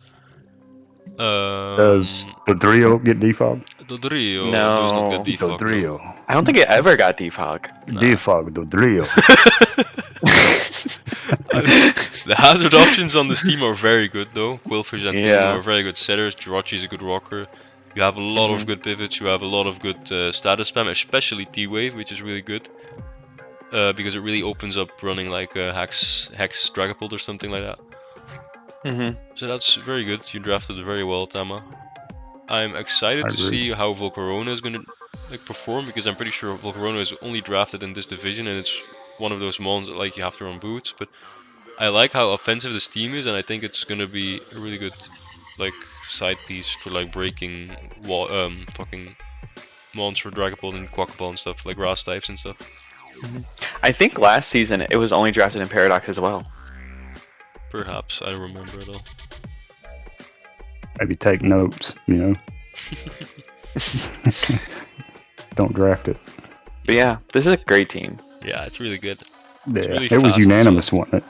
Does Dodrio get defogged? Dodrio No. does not get defogged. Dodrio. I don't think it ever got defog. Defog Dodrio. The hazard options on this team are very good though. Quillfish and Yeah. Tino are very good setters. Jirachi is a good rocker. You have a lot of good pivots. You have a lot of good status spam, especially T-Wave, which is really good. Because it really opens up running like Hex Dragapult or something like that. So that's very good. You drafted very well, Tama. I'm excited to see how Volcarona is gonna like perform, because I'm pretty sure Volcarona is only drafted in this division, and it's one of those mons that like you have to run boots. But I like how offensive this team is, and I think it's gonna be a really good like side piece for like breaking fucking monster Dragapult and Quackball and stuff, like grass types and stuff. I think last season it was only drafted in Paradox as well. Perhaps, I don't remember at all. Maybe take notes, you know. Don't draft it. But yeah, this is a great team. Yeah, it's really good. Yeah, really it was fast, unanimous, wasn't it?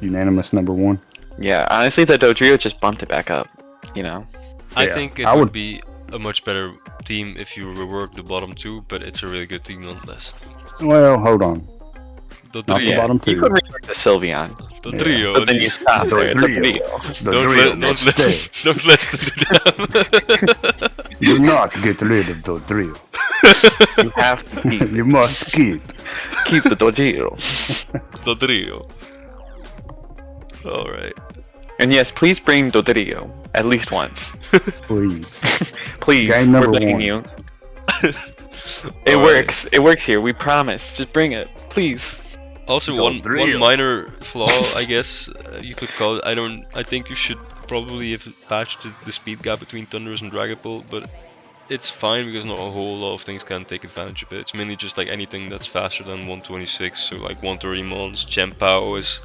Unanimous number one. Yeah, honestly, the Dodrio just bumped it back up. You know. I Yeah, think it I would would- be a much better team if you rework the bottom two, but it's a really good team nonetheless. Well, hold on. The Not the trio, bottom two. You could rework the Sylveon, the Yeah. trio. but then you stop there. The Dodrio. Dodrio. Dodrio Don't listen to them. Do not get rid of Dodrio. You have to You must keep. keep the Dodrio. The trio. All right. And yes, please bring Dodrio at least once. Please. Please, Game we're number begging one. you. It works. It works here. We promise. Just bring it, please. Also, The one trio. minor flaw, I guess you could call it. I think you should probably have patched the speed gap between Thundurus and Dragapult, but it's fine because not a whole lot of things can take advantage of it. It's mainly just like anything that's faster than 126, so like 130 mons. Chempao is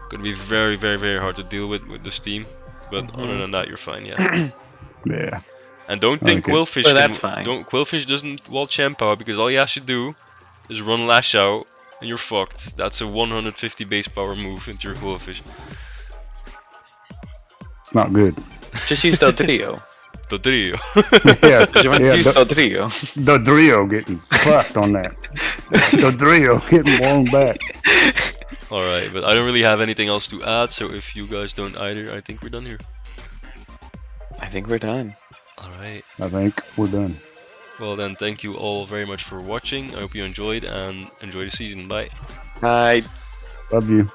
gonna be very, very, very hard to deal with this team, but other than that, you're fine. Yeah. Yeah. And don't think Okay. Quillfish. But that's fine. Quillfish doesn't wall Chempao, because all he has to do is run Lash Out, and you're fucked. That's a 150 base power move into your Quillfish. It's not good. Just use Dodrio. The trio. Yeah, Just want to use Dodrio. Dodrio getting fucked on that. Dodrio getting blown back. Alright, but I don't really have anything else to add, so if you guys don't either, I think we're done here. I think we're done. Alright. I think we're done. Well then, thank you all very much for watching. I hope you enjoyed, and enjoy the season. Bye. Bye. Love you.